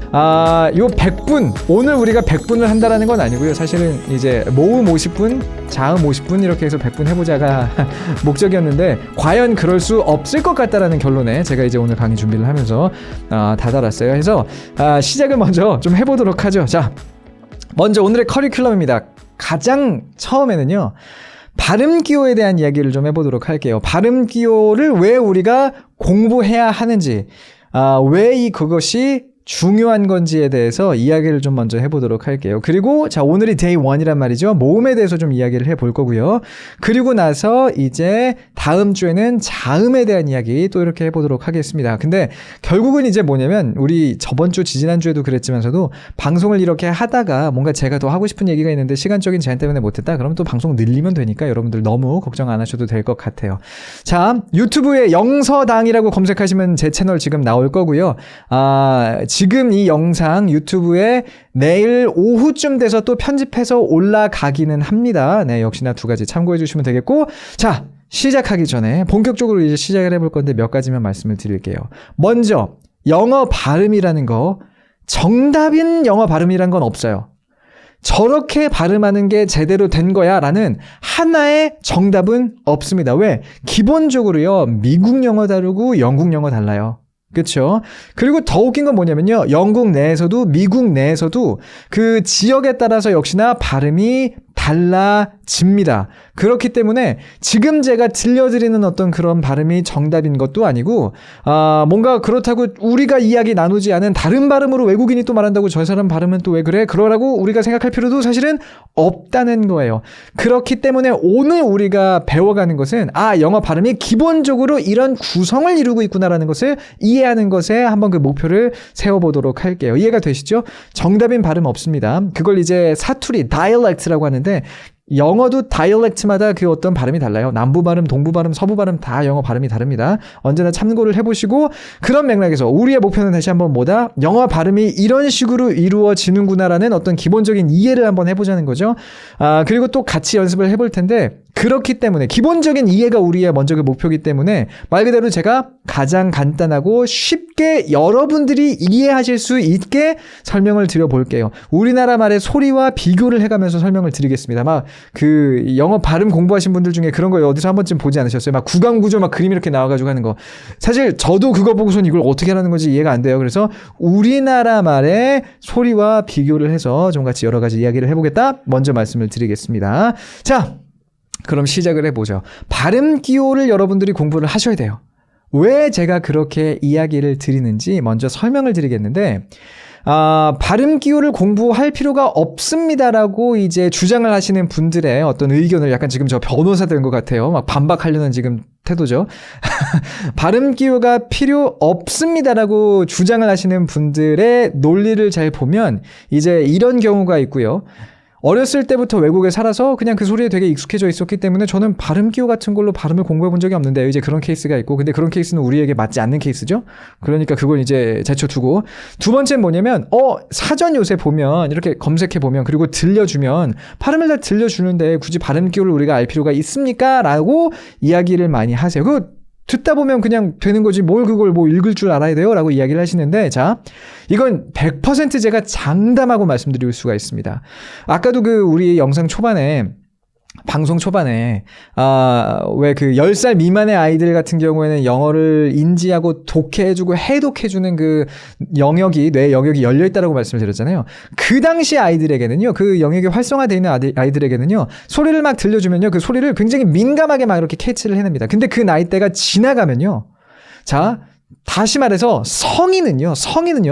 요 100분, 오늘 우리가 100분을 한다라는 건 아니고요. 사실은 이제 모음 50분, 자음 50분 이렇게 해서 100분 해보자가 목적이었는데 과연 그럴 수 없을 것 같다라는 결론에 제가 이제 오늘 강의 준비를 하면서 다다랐어요. 그래서 시작을 먼저 좀 해보도록 하죠. 자, 먼저 오늘의 커리큘럼입니다. 가장 처음에는요, 발음 기호에 대한 이야기를 좀 해보도록 할게요. 발음 기호를 왜 우리가 공부해야 하는지, 왜 그것이 중요한 건지에 대해서 이야기를 좀 먼저 해보도록 할게요. 그리고 자, 오늘이 데이 1이란 말이죠. 모음에 대해서 좀 이야기를 해볼 거고요. 그리고 나서 이제 다음 주에는 자음에 대한 이야기 또 이렇게 해보도록 하겠습니다. 근데 결국은 이제 뭐냐면 우리 저번 주 지지난주에도 그랬지만서도 방송을 이렇게 하다가 뭔가 제가 더 하고 싶은 얘기가 있는데 시간적인 제한 때문에 못했다? 그럼 또 방송 늘리면 되니까 여러분들 너무 걱정 안 하셔도 될 것 같아요. 자, 유튜브에 영서당이라고 검색하시면 제 채널 지금 나올 거고요. 지금 이 영상 유튜브에 내일 오후쯤 돼서 또 편집해서 올라가기는 합니다. 네, 역시나 두 가지 참고해 주시면 되겠고, 자, 시작하기 전에 본격적으로 이제 시작을 해볼 건데 몇 가지만 말씀을 드릴게요. 먼저 영어 발음이라는 거, 정답인 영어 발음이란 건 없어요. 저렇게 발음하는 게 제대로 된 거야 라는 하나의 정답은 없습니다. 왜? 기본적으로요, 미국 영어 다르고 영국 영어 달라요. 그렇죠? 그리고 더 웃긴 건 뭐냐면요, 영국 내에서도 미국 내에서도 그 지역에 따라서 역시나 발음이 달라집니다. 그렇기 때문에 지금 제가 들려드리는 어떤 그런 발음이 정답인 것도 아니고, 뭔가 그렇다고 우리가 이야기 나누지 않은 다른 발음으로 외국인이 또 말한다고 저 사람 발음은 또 왜 그래? 그러라고 우리가 생각할 필요도 사실은 없다는 거예요. 그렇기 때문에 오늘 우리가 배워가는 것은 영어 발음이 기본적으로 이런 구성을 이루고 있구나라는 것을 이해하는 것에 한번 그 목표를 세워보도록 할게요. 이해가 되시죠? 정답인 발음 없습니다. 그걸 이제 사투리, dialect라고 하는데, 영어도 다이얼렉트마다 그 어떤 발음이 달라요. 남부 발음, 동부 발음, 서부 발음 다 영어 발음이 다릅니다. 언제나 참고를 해보시고, 그런 맥락에서 우리의 목표는 다시 한번 뭐다? 영어 발음이 이런 식으로 이루어지는구나라는 어떤 기본적인 이해를 한번 해보자는 거죠. 그리고 또 같이 연습을 해볼 텐데, 그렇기 때문에 기본적인 이해가 우리의 먼저 그 목표이기 때문에 말 그대로 제가 가장 간단하고 쉽게 여러분들이 이해하실 수 있게 설명을 드려볼게요. 우리나라 말의 소리와 비교를 해가면서 설명을 드리겠습니다. 막 그 영어 발음 공부하신 분들 중에 그런 거 어디서 한 번쯤 보지 않으셨어요? 막 구강구조 막 그림 이렇게 나와가지고 하는 거. 사실 저도 그거 보고선 이걸 어떻게 하는 건지 이해가 안 돼요. 그래서 우리나라 말의 소리와 비교를 해서 좀 같이 여러 가지 이야기를 해보겠다. 먼저 말씀을 드리겠습니다. 자, 그럼 시작을 해보죠. 발음 기호를 여러분들이 공부를 하셔야 돼요. 왜 제가 그렇게 이야기를 드리는지 먼저 설명을 드리겠는데, 발음 기호를 공부할 필요가 없습니다라고 이제 주장을 하시는 분들의 어떤 의견을 약간 지금 저 변호사 된 것 같아요. 막 반박하려는 지금 태도죠. 발음 기호가 필요 없습니다라고 주장을 하시는 분들의 논리를 잘 보면 이제 이런 경우가 있고요. 어렸을 때부터 외국에 살아서 그냥 그 소리에 되게 익숙해져 있었기 때문에 저는 발음 기호 같은 걸로 발음을 공부해 본 적이 없는데, 이제 그런 케이스가 있고, 근데 그런 케이스는 우리에게 맞지 않는 케이스죠. 그러니까 그걸 이제 제쳐두고, 두 번째는 뭐냐면 사전 요새 보면 이렇게 검색해 보면, 그리고 들려주면 발음을 다 들려주는데 굳이 발음 기호를 우리가 알 필요가 있습니까? 라고 이야기를 많이 하세요. 그거 듣다 보면 그냥 되는 거지 뭘 그걸 뭐 읽을 줄 알아야 돼요? 라고 이야기를 하시는데, 자, 이건 100% 제가 장담하고 말씀드릴 수가 있습니다. 아까도 그 우리 영상 초반에, 방송 초반에 왜 그 10살 미만의 아이들 같은 경우에는 영어를 인지하고 독해해주고 해독해주는 그 영역이, 뇌 영역이 열려있다라고 말씀을 드렸잖아요. 그 당시 아이들에게는요, 그 영역이 활성화되어 있는 아이들에게는요, 소리를 막 들려주면요, 그 소리를 굉장히 민감하게 막 이렇게 캐치를 해냅니다. 근데 그 나이대가 지나가면요, 자, 다시 말해서 성인은요,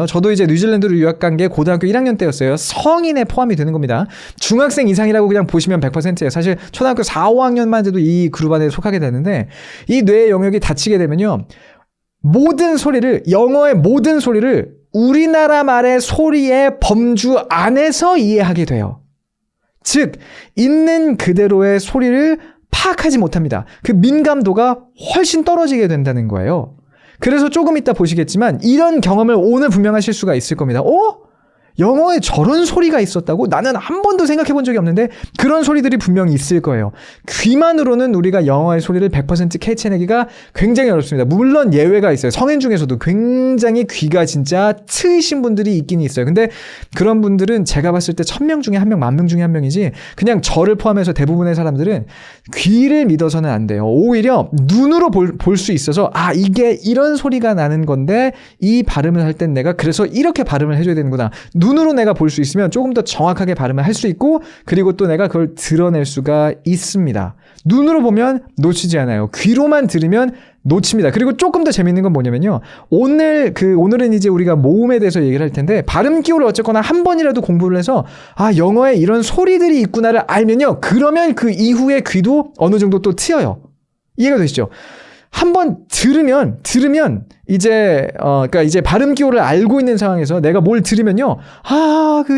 저도 이제 뉴질랜드로 유학 간 게 고등학교 1학년 때였어요. 성인에 포함이 되는 겁니다. 중학생 이상이라고 그냥 보시면 100%예요. 사실 초등학교 4, 5학년만 돼도 이 그룹 안에 속하게 되는데, 이 뇌의 영역이 닫히게 되면요, 모든 소리를, 영어의 모든 소리를 우리나라 말의 소리의 범주 안에서 이해하게 돼요. 즉, 있는 그대로의 소리를 파악하지 못합니다. 그 민감도가 훨씬 떨어지게 된다는 거예요. 그래서 조금 이따 보시겠지만 이런 경험을 오늘 분명 하실 수가 있을 겁니다. 영어에 저런 소리가 있었다고? 나는 한 번도 생각해 본 적이 없는데 그런 소리들이 분명히 있을 거예요. 귀만으로는 우리가 영어의 소리를 100% 캐치내기가 굉장히 어렵습니다. 물론 예외가 있어요. 성인 중에서도 굉장히 귀가 진짜 트이신 분들이 있긴 있어요. 근데 그런 분들은 제가 봤을 때 1000명 중에 1명, 10,000명 중에 1명이지 그냥 저를 포함해서 대부분의 사람들은 귀를 믿어서는 안 돼요. 오히려 눈으로 볼 수 있어서 이게 이런 소리가 나는 건데 이 발음을 할 땐 내가 그래서 이렇게 발음을 해줘야 되는구나. 눈으로 내가 볼 수 있으면 조금 더 정확하게 발음을 할 수 있고 그리고 또 내가 그걸 드러낼 수가 있습니다. 눈으로 보면 놓치지 않아요. 귀로만 들으면 놓칩니다. 그리고 조금 더 재밌는 건 뭐냐면요. 오늘은 이제 우리가 모음에 대해서 얘기를 할 텐데 발음 기호를 어쨌거나 한 번이라도 공부를 해서 영어에 이런 소리들이 있구나를 알면요. 그러면 그 이후에 귀도 어느 정도 또 트여요. 이해가 되시죠? 한번 들으면 그러니까 이제 발음 기호를 알고 있는 상황에서 내가 뭘 들으면요.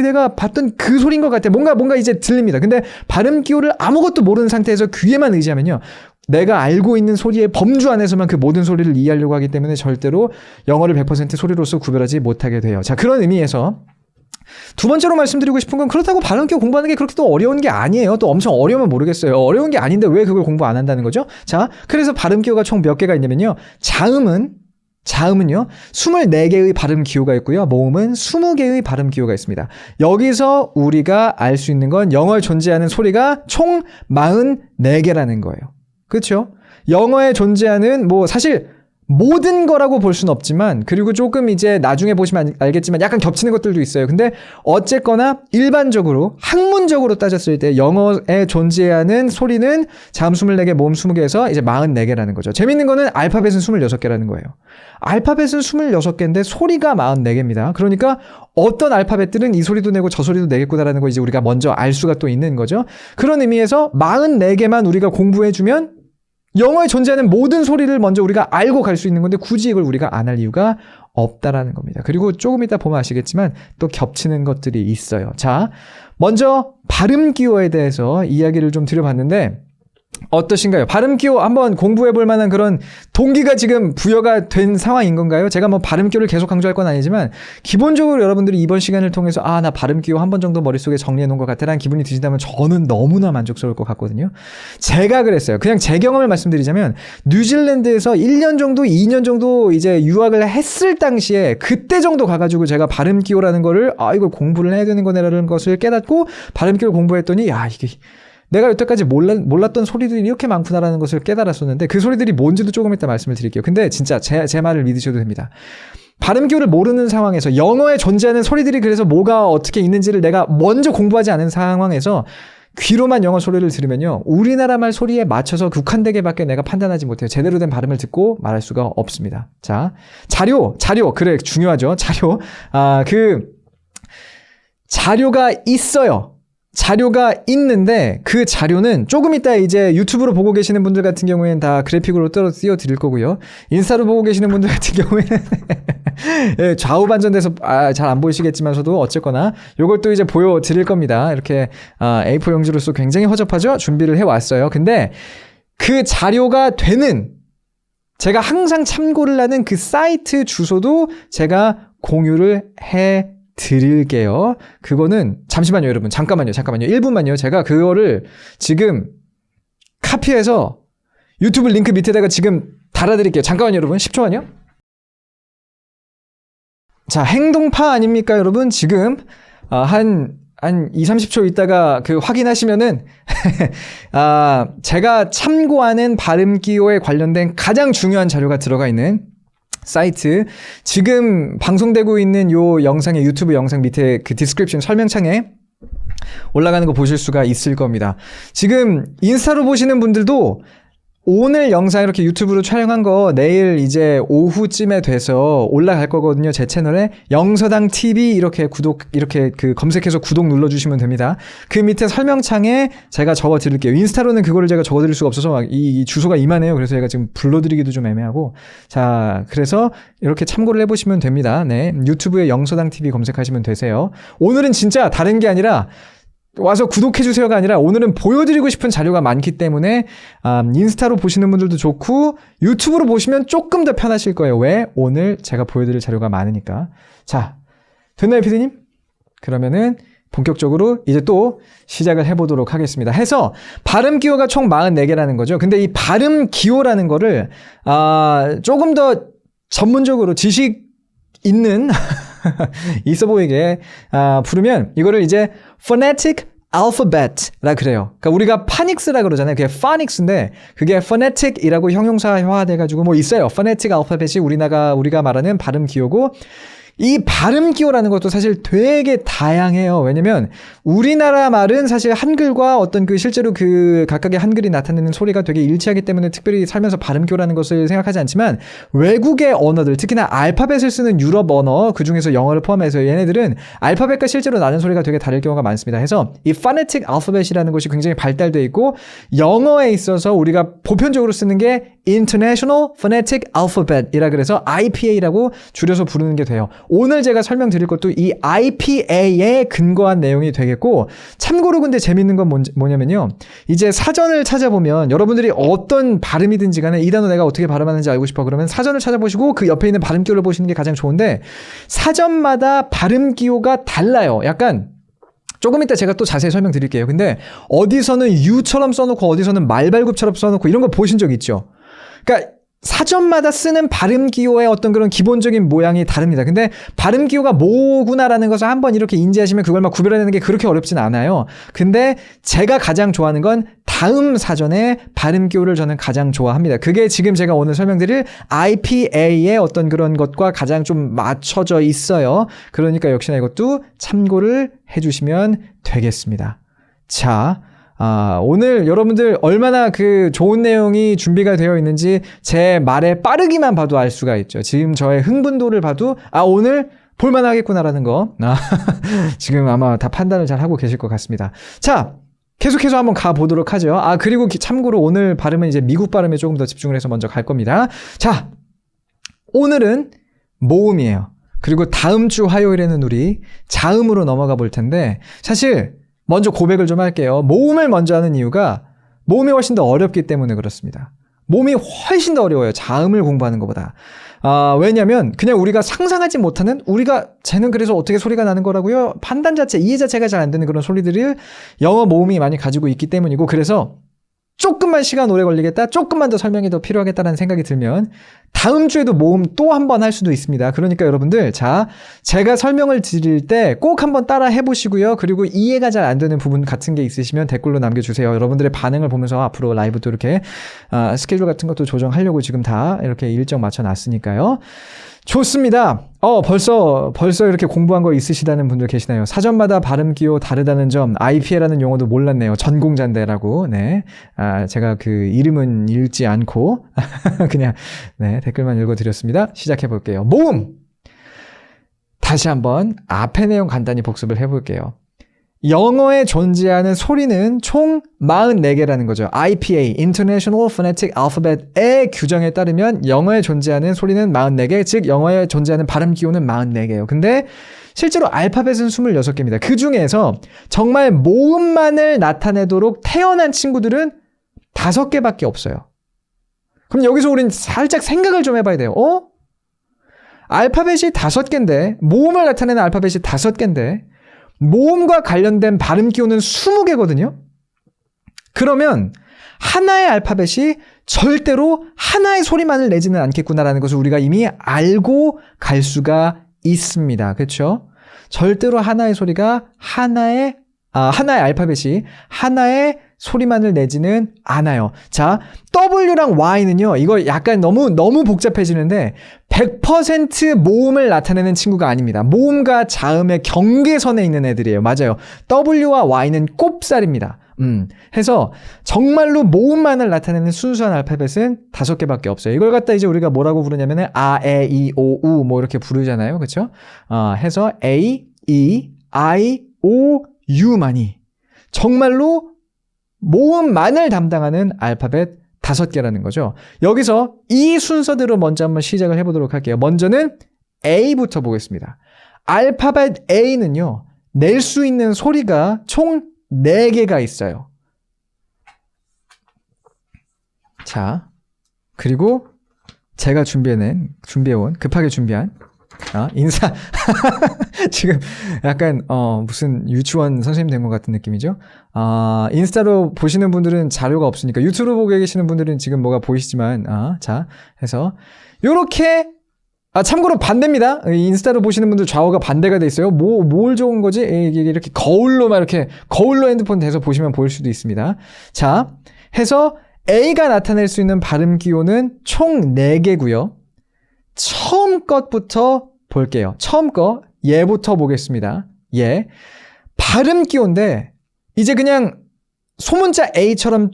내가 봤던 그 소리인 것 같아. 뭔가 이제 들립니다. 근데 발음 기호를 아무것도 모르는 상태에서 귀에만 의지하면요. 내가 알고 있는 소리의 범주 안에서만 그 모든 소리를 이해하려고 하기 때문에 절대로 영어를 100% 소리로서 구별하지 못하게 돼요. 자, 그런 의미에서 두 번째로 말씀드리고 싶은 건 그렇다고 발음 기호 공부하는 게 그렇게 또 어려운 게 아니에요. 또 엄청 어려우면 모르겠어요. 어려운 게 아닌데 왜 그걸 공부 안 한다는 거죠? 자, 그래서 발음 기호가 총 몇 개가 있냐면요. 자음은요. 24개의 발음 기호가 있고요. 모음은 20개의 발음 기호가 있습니다. 여기서 우리가 알 수 있는 건 영어에 존재하는 소리가 총 44개라는 거예요. 그렇죠? 영어에 존재하는 사실 모든 거라고 볼 수는 없지만 그리고 조금 이제 나중에 보시면 알겠지만 약간 겹치는 것들도 있어요. 근데 어쨌거나 일반적으로 학문적으로 따졌을 때 영어에 존재하는 소리는 자음 24개, 모음 20개에서 이제 44개라는 거죠. 재밌는 거는 알파벳은 26개라는 거예요. 알파벳은 26개인데 소리가 44개입니다. 그러니까 어떤 알파벳들은 이 소리도 내고 저 소리도 내겠구나라는 거 이제 우리가 먼저 알 수가 또 있는 거죠. 그런 의미에서 44개만 우리가 공부해주면 영어에 존재하는 모든 소리를 먼저 우리가 알고 갈 수 있는 건데 굳이 이걸 우리가 안 할 이유가 없다라는 겁니다. 그리고 조금 이따 보면 아시겠지만 또 겹치는 것들이 있어요. 자, 먼저 발음 기호에 대해서 이야기를 좀 드려봤는데 어떠신가요? 발음 기호 한번 공부해 볼 만한 그런 동기가 지금 부여가 된 상황인 건가요? 제가 발음 기호를 계속 강조할 건 아니지만 기본적으로 여러분들이 이번 시간을 통해서 나 발음 기호 한 번 정도 머릿속에 정리해 놓은 것 같다라는 기분이 드신다면 저는 너무나 만족스러울 것 같거든요. 제가 그랬어요. 그냥 제 경험을 말씀드리자면 뉴질랜드에서 1년 정도, 2년 정도 이제 유학을 했을 당시에 그때 정도 가가지고 제가 발음 기호라는 거를 이걸 공부를 해야 되는 거네라는 것을 깨닫고 발음 기호를 공부했더니 이게 내가 여태까지 몰랐던 소리들이 이렇게 많구나라는 것을 깨달았었는데 그 소리들이 뭔지도 조금 이따 말씀을 드릴게요. 근데 진짜 제 말을 믿으셔도 됩니다. 발음 기호를 모르는 상황에서 영어에 존재하는 소리들이 그래서 뭐가 어떻게 있는지를 내가 먼저 공부하지 않은 상황에서 귀로만 영어 소리를 들으면요. 우리나라 말 소리에 맞춰서 국한되게밖에 내가 판단하지 못해요. 제대로 된 발음을 듣고 말할 수가 없습니다. 자, 자료. 그래, 중요하죠. 자료. 자료가 있어요. 자료가 있는데 그 자료는 조금 이따 이제 유튜브로 보고 계시는 분들 같은 경우에는 다 그래픽으로 띄워 드릴 거고요. 인스타로 보고 계시는 분들 같은 경우에는 좌우 반전돼서 잘 안 보이시겠지만서도 어쨌거나 요걸 또 이제 보여 드릴 겁니다. 이렇게 A4 용지로서 굉장히 허접하죠? 준비를 해 왔어요. 근데 그 자료가 되는 제가 항상 참고를 하는 그 사이트 주소도 제가 공유를 해 드릴게요. 그거는 잠시만요, 여러분. 잠깐만요. 1분만요. 제가 그거를 지금 카피해서 유튜브 링크 밑에다가 지금 달아드릴게요. 잠깐만요, 여러분. 10초만요. 자, 행동파 아닙니까, 여러분? 지금 한 2, 30초 있다가 확인하시면은 제가 참고하는 발음 기호에 관련된 가장 중요한 자료가 들어가 있는 사이트, 지금 방송되고 있는 요 영상의 유튜브 영상 밑에 그 디스크립션 설명창에 올라가는 거 보실 수가 있을 겁니다. 지금 인스타로 보시는 분들도 오늘 영상 이렇게 유튜브로 촬영한 거 내일 이제 오후쯤에 돼서 올라갈 거거든요. 제 채널에 영서당 TV 이렇게 검색해서 구독 눌러주시면 됩니다. 그 밑에 설명창에 제가 적어 드릴게요. 인스타로는 그거를 제가 적어 드릴 수가 없어서 이 주소가 이만해요. 그래서 제가 지금 불러드리기도 좀 애매하고. 자, 그래서 이렇게 참고를 해보시면 됩니다. 네, 유튜브에 영서당 TV 검색하시면 되세요. 오늘은 진짜 다른 게 아니라 와서 구독해주세요가 아니라 오늘은 보여드리고 싶은 자료가 많기 때문에 인스타로 보시는 분들도 좋고 유튜브로 보시면 조금 더 편하실 거예요. 왜? 오늘 제가 보여드릴 자료가 많으니까. 자, 됐나요, 피디님? 그러면은 본격적으로 이제 또 시작을 해보도록 하겠습니다. 해서 발음 기호가 총 44개라는 거죠. 근데 이 발음 기호라는 거를 조금 더 전문적으로 지식 있는 있어 보이게 부르면 이거를 이제 phonetic alphabet라 그래요. 그러니까 우리가 파닉스라 그러잖아요. 그게 파닉스인데 그게 phonetic이라고 형용사화돼가지고 뭐 있어요. phonetic alphabet이 우리가 말하는 발음 기호고 이 발음 기호라는 것도 사실 되게 다양해요. 왜냐면 우리나라 말은 사실 한글과 어떤 그 실제로 그 각각의 한글이 나타내는 소리가 되게 일치하기 때문에 특별히 살면서 발음 기호라는 것을 생각하지 않지만 외국의 언어들, 특히나 알파벳을 쓰는 유럽 언어, 그중에서 영어를 포함해서 얘네들은 알파벳과 실제로 나는 소리가 되게 다를 경우가 많습니다. 해서 이 phonetic alphabet이라는 것이 굉장히 발달되어 있고 영어에 있어서 우리가 보편적으로 쓰는 게 International Phonetic Alphabet이라 그래서 IPA라고 줄여서 부르는 게 돼요. 오늘 제가 설명드릴 것도 이 IPA에 근거한 내용이 되겠고 참고로 근데 재밌는 건 뭐냐면요. 이제 사전을 찾아보면 여러분들이 어떤 발음이든지 간에 이 단어 내가 어떻게 발음하는지 알고 싶어 그러면 사전을 찾아보시고 그 옆에 있는 발음 기호를 보시는 게 가장 좋은데 사전마다 발음 기호가 달라요. 약간 조금 이따 제가 또 자세히 설명드릴게요. 근데 어디서는 U처럼 써놓고 어디서는 말발굽처럼 써놓고 이런 거 보신 적 있죠? 그러니까 사전마다 쓰는 발음 기호의 어떤 그런 기본적인 모양이 다릅니다. 근데 발음 기호가 뭐구나라는 것을 한번 이렇게 인지하시면 그걸 막 구별해내는 게 그렇게 어렵진 않아요. 근데 제가 가장 좋아하는 건 다음 사전의 발음 기호를 저는 가장 좋아합니다. 그게 지금 제가 오늘 설명드릴 IPA의 어떤 그런 것과 가장 좀 맞춰져 있어요. 그러니까 역시나 이것도 참고를 해주시면 되겠습니다. 자, 오늘 여러분들 얼마나 그 좋은 내용이 준비가 되어 있는지 제 말의 빠르기만 봐도 알 수가 있죠. 지금 저의 흥분도를 봐도 오늘 볼만하겠구나라는 거 지금 아마 다 판단을 잘 하고 계실 것 같습니다. 자, 계속해서 한번 가보도록 하죠. 그리고 참고로 오늘 발음은 이제 미국 발음에 조금 더 집중을 해서 먼저 갈 겁니다. 자, 오늘은 모음이에요. 그리고 다음 주 화요일에는 우리 자음으로 넘어가 볼 텐데 사실 먼저 고백을 좀 할게요. 모음을 먼저 하는 이유가 모음이 훨씬 더 어렵기 때문에 그렇습니다. 모음이 훨씬 더 어려워요. 자음을 공부하는 것보다. 왜냐면 그냥 우리가 상상하지 못하는 쟤는 그래서 어떻게 소리가 나는 거라고요? 판단 자체, 이해 자체가 잘 안 되는 그런 소리들을 영어 모음이 많이 가지고 있기 때문이고 그래서 조금만 시간 오래 걸리겠다, 조금만 더 설명이 더 필요하겠다라는 생각이 들면 다음 주에도 모음 또 한 번 할 수도 있습니다. 그러니까 여러분들 제가 설명을 드릴 때 꼭 한번 따라 해보시고요. 그리고 이해가 잘 안 되는 부분 같은 게 있으시면 댓글로 남겨주세요. 여러분들의 반응을 보면서 앞으로 라이브도 이렇게 스케줄 같은 것도 조정하려고 지금 다 이렇게 일정 맞춰놨으니까요. 좋습니다. 벌써 이렇게 공부한 거 있으시다는 분들 계시나요? 사전마다 발음 기호 다르다는 점, IPA라는 용어도 몰랐네요. 전공자인데라고. 네. 제가 그 이름은 읽지 않고 그냥 댓글만 읽어드렸습니다. 시작해 볼게요. 모음! 다시 한번 앞의 내용 간단히 복습을 해볼게요. 영어에 존재하는 소리는 총 44개라는 거죠. IPA, International Phonetic Alphabet의 규정에 따르면 영어에 존재하는 소리는 44개, 즉 영어에 존재하는 발음 기호는 44개예요. 근데 실제로 알파벳은 26개입니다. 그 중에서 정말 모음만을 나타내도록 태어난 친구들은 5개밖에 없어요. 그럼 여기서 우린 살짝 생각을 좀 해봐야 돼요. 알파벳이 5개인데, 모음을 나타내는 알파벳이 5개인데, 모음과 관련된 발음 기호는 20개거든요. 그러면 하나의 알파벳이 절대로 하나의 소리만을 내지는 않겠구나라는 것을 우리가 이미 알고 갈 수가 있습니다. 그렇죠? 절대로 하나의 소리가 하나의 알파벳이 하나의 소리만을 내지는 않아요. 자, W랑 Y는요, 이거 약간 너무 복잡해지는데 100% 모음을 나타내는 친구가 아닙니다. 모음과 자음의 경계선에 있는 애들이에요. 맞아요. W와 Y는 꼽살입니다. 해서 정말로 모음만을 나타내는 순수한 알파벳은 5개밖에 없어요. 이걸 갖다 이제 우리가 뭐라고 부르냐면은 에, 이, 오, 우 뭐 이렇게 부르잖아요. 그렇죠? 해서 A, E, I, O, U만이 정말로 모음만을 담당하는 알파벳 5개라는 거죠. 여기서 이 순서대로 먼저 한번 시작을 해보도록 할게요. 먼저는 A부터 보겠습니다. 알파벳 A는요, 낼 수 있는 소리가 총 4개가 있어요. 자, 그리고 제가 급하게 준비한 인사. 지금 약간, 무슨 유치원 선생님 된 것 같은 느낌이죠? 인스타로 보시는 분들은 자료가 없으니까 유튜브로 보고 계시는 분들은 지금 뭐가 보이시지만, 자, 해서, 요렇게, 참고로 반대입니다. 인스타로 보시는 분들 좌우가 반대가 돼 있어요. 뭘 좋은 거지? 이게 이렇게 거울로 핸드폰 대서 보시면 보일 수도 있습니다. 자, 해서 A가 나타낼 수 있는 발음 기호는 총 4개고요. 처음 것부터 볼게요. 처음 거, 얘부터 보겠습니다. 얘. 발음 기호인데, 이제 그냥 소문자 A처럼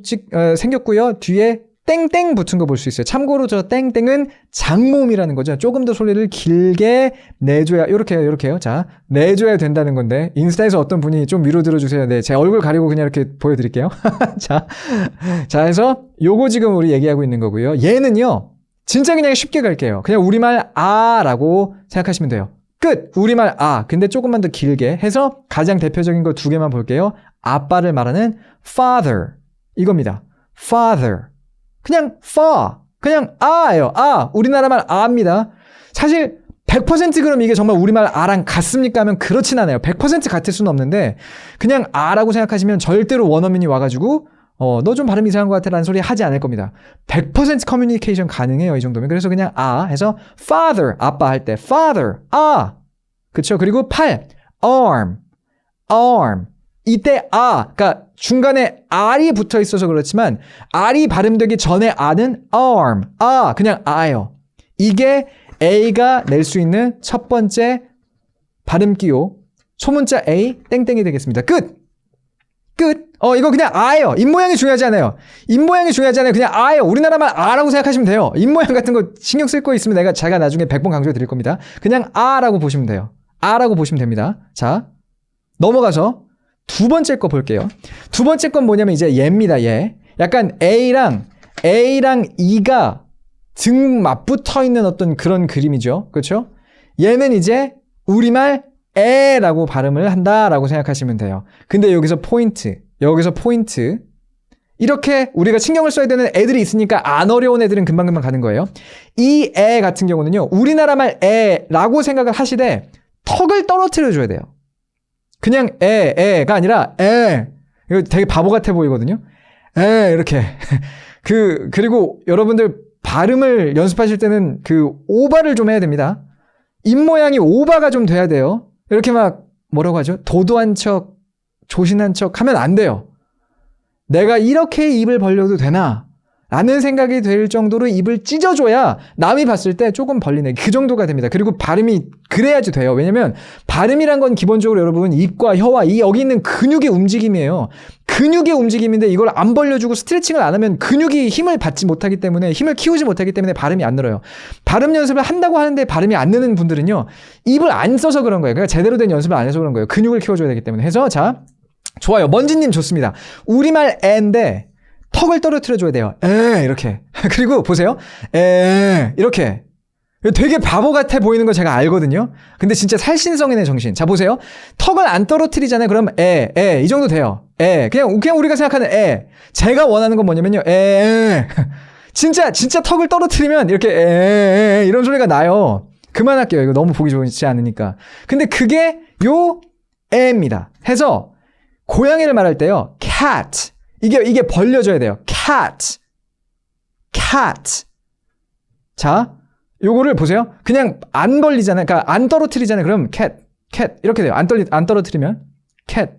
생겼고요. 뒤에 땡땡 붙은 거 볼 수 있어요. 참고로 저 땡땡은 장모음이라는 거죠. 조금 더 소리를 길게 내줘야, 요렇게요. 자, 내줘야 된다는 건데, 인스타에서 어떤 분이 좀 위로 들어주세요. 네, 제 얼굴 가리고 그냥 이렇게 보여드릴게요. 자, 해서 요거 지금 우리 얘기하고 있는 거고요. 얘는요, 진짜 그냥 쉽게 갈게요. 그냥 우리말 라고 생각하시면 돼요. 끝! 우리말 근데 조금만 더 길게 해서 가장 대표적인 거 2개만 볼게요. 아빠를 말하는 father. 이겁니다. father. 그냥 그냥 예요. 우리나라 말 아입니다. 사실 100% 그럼 이게 정말 우리말 아랑 같습니까 하면 그렇진 않아요. 100% 같을 수는 없는데 그냥 아라고 생각하시면 절대로 원어민이 와가지고 너 좀 발음 이상한 것 같아 라는 소리 하지 않을 겁니다. 100% 커뮤니케이션 가능해요. 이 정도면. 그래서 그냥 해서 father, 아빠 할 때 father, 그쵸? 그리고 팔, arm. 이때 그러니까 중간에 R이 붙어 있어서 그렇지만 R이 발음되기 전에 R은 arm, 그냥 예요. 이게 A가 낼 수 있는 첫 번째 발음 기호, 소문자 A, 땡땡이 되겠습니다. 끝! 이거 그냥 예요. 입모양이 중요하지 않아요. 그냥 예요. 우리나라 말 라고 생각하시면 돼요. 입모양 같은 거 신경 쓸 거 있으면 제가 나중에 100번 강조해 드릴 겁니다. 그냥 라고 보시면 돼요. 라고 보시면 됩니다. 자, 넘어가서 두 번째 거 볼게요. 두 번째 건 뭐냐면 이제 얘입니다. 얘. 약간 A랑 E가 등 맞붙어 있는 어떤 그런 그림이죠. 그렇죠? 얘는 이제 우리말 에라고 발음을 한다라고 생각하시면 돼요. 근데 여기서 포인트. 이렇게 우리가 신경을 써야 되는 애들이 있으니까 안 어려운 애들은 금방금방 가는 거예요. 이 애 같은 경우는요. 우리나라 말 에라고 생각을 하시되 턱을 떨어뜨려 줘야 돼요. 그냥 에가 아니라 이거 되게 바보 같아 보이거든요. 이렇게. 그리고 여러분들 발음을 연습하실 때는 오바를 좀 해야 됩니다. 입모양이 오바가 좀 돼야 돼요. 이렇게 막 뭐라고 하죠? 도도한 척, 조신한 척 하면 안 돼요. 내가 이렇게 입을 벌려도 되나? 라는 생각이 될 정도로 입을 찢어줘야 남이 봤을 때 조금 벌리네. 그 정도가 됩니다. 그리고 발음이 그래야지 돼요. 왜냐면 발음이란 건 기본적으로 여러분 입과 혀와 여기 있는 근육의 움직임이에요. 근육의 움직임인데 이걸 안 벌려주고 스트레칭을 안 하면 근육이 힘을 받지 못하기 때문에 힘을 키우지 못하기 때문에 발음이 안 늘어요. 발음 연습을 한다고 하는데 발음이 안 느는 분들은요. 입을 안 써서 그런 거예요. 그러니까 제대로 된 연습을 안 해서 그런 거예요. 근육을 키워줘야 되기 때문에. 해서 자, 좋아요. 먼지님 좋습니다. 우리말 애인데 턱을 떨어뜨려 줘야 돼요. 이렇게. 그리고 보세요. 이렇게. 되게 바보 같아 보이는 거 제가 알거든요. 근데 진짜 살신성인의 정신. 자, 보세요. 턱을 안 떨어뜨리잖아요. 그럼 이 정도 돼요. 그냥 우리가 생각하는 제가 원하는 건 뭐냐면요. 진짜 턱을 떨어뜨리면 이렇게 이런 소리가 나요. 그만할게요. 이거 너무 보기 좋지 않으니까. 근데 그게 요 애입니다. 해서 고양이를 말할 때요. cat. 이게 벌려져야 돼요. cat. 자, 요거를 보세요. 그냥 안 벌리잖아요. 그러니까 안 떨어뜨리잖아요. 그럼 cat 이렇게 돼요. 안 떨어뜨리면 cat.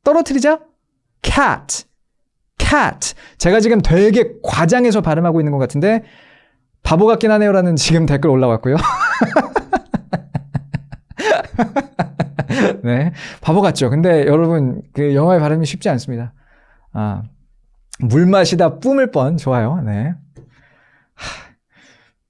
떨어뜨리자 cat. 제가 지금 되게 과장해서 발음하고 있는 것 같은데 바보 같긴 하네요라는 지금 댓글 올라왔고요. 네, 바보 같죠. 근데 여러분 영어의 발음이 쉽지 않습니다. 물 마시다 뿜을 뻔. 좋아요. 네.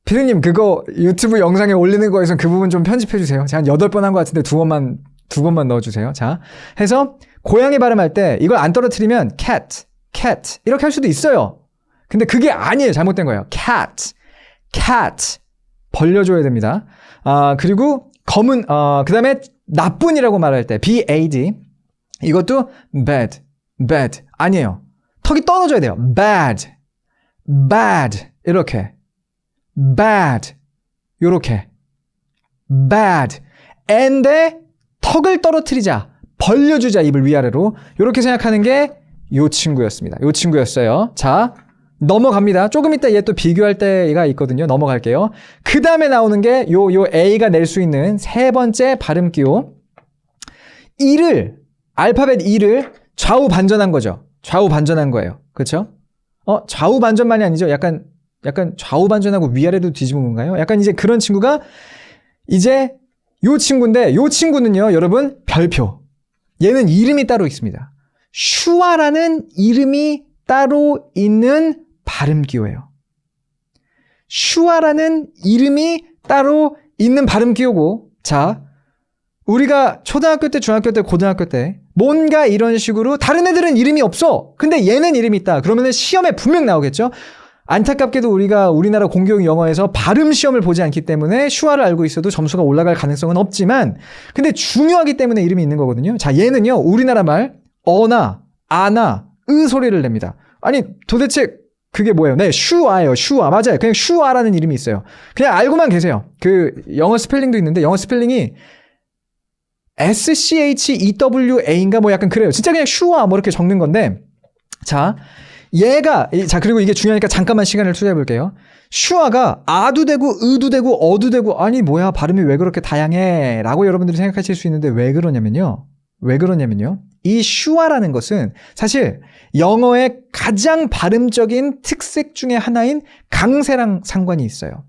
피디님 그거 유튜브 영상에 올리는 거에서 그 부분 좀 편집해 주세요. 제가 한 8번 한 것 같은데 두 번만 넣어주세요. 자, 해서 고양이 발음할 때 이걸 안 떨어뜨리면 cat 이렇게 할 수도 있어요. 근데 그게 아니에요. 잘못된 거예요. cat 벌려줘야 됩니다. 그리고 검은 그 다음에 나쁜이라고 말할 때 bad 이것도 bad 아니에요. 턱이 떨어져야 돼요. bad 이렇게 bad 요렇게 bad. and에 턱을 떨어뜨리자, 벌려주자, 입을 위아래로. 이렇게 생각하는 게 요 친구였습니다. 요 친구였어요. 자, 넘어갑니다. 조금 이따 얘 또 비교할 때가 있거든요. 넘어갈게요. 그 다음에 나오는 게 요 A가 낼 수 있는 세 번째 발음 기호. 알파벳 E를 좌우 반전한 거죠. 좌우 반전한 거예요. 그렇죠? 좌우 반전만이 아니죠. 약간 좌우 반전하고 위아래로 뒤집은 건가요? 약간 이제 그런 친구가 이제 요 친구인데, 요 친구는요, 여러분, 별표. 얘는 이름이 따로 있습니다. 슈아라는 이름이 따로 있는 발음 기호예요. 슈아라는 이름이 따로 있는 발음 기호고, 자, 우리가 초등학교 때, 중학교 때, 고등학교 때 뭔가 이런 식으로 다른 애들은 이름이 없어. 근데 얘는 이름이 있다. 그러면은 시험에 분명 나오겠죠? 안타깝게도 우리가 우리나라 공교육 영어에서 발음 시험을 보지 않기 때문에 슈아를 알고 있어도 점수가 올라갈 가능성은 없지만, 근데 중요하기 때문에 이름이 있는 거거든요. 자, 얘는요, 우리나라 말 어나, 아나, 으 소리를 냅니다. 아니, 도대체 그게 뭐예요? 네, 슈아예요. 슈아. 맞아요. 그냥 슈아라는 이름이 있어요. 그냥 알고만 계세요. 그 영어 스펠링도 있는데, 영어 스펠링이 SCHEWA인가 뭐 약간 그래요. 진짜 그냥 슈아 뭐 이렇게 적는 건데, 자, 그리고 이게 중요하니까 잠깐만 시간을 투자해 볼게요. 슈아가 아도 되고 으도 되고 어도 되고, 아니 뭐야 발음이 왜 그렇게 다양해 라고 여러분들이 생각하실 수 있는데, 왜 그러냐면요, 이 슈아라는 것은 사실 영어의 가장 발음적인 특색 중에 하나인 강세랑 상관이 있어요.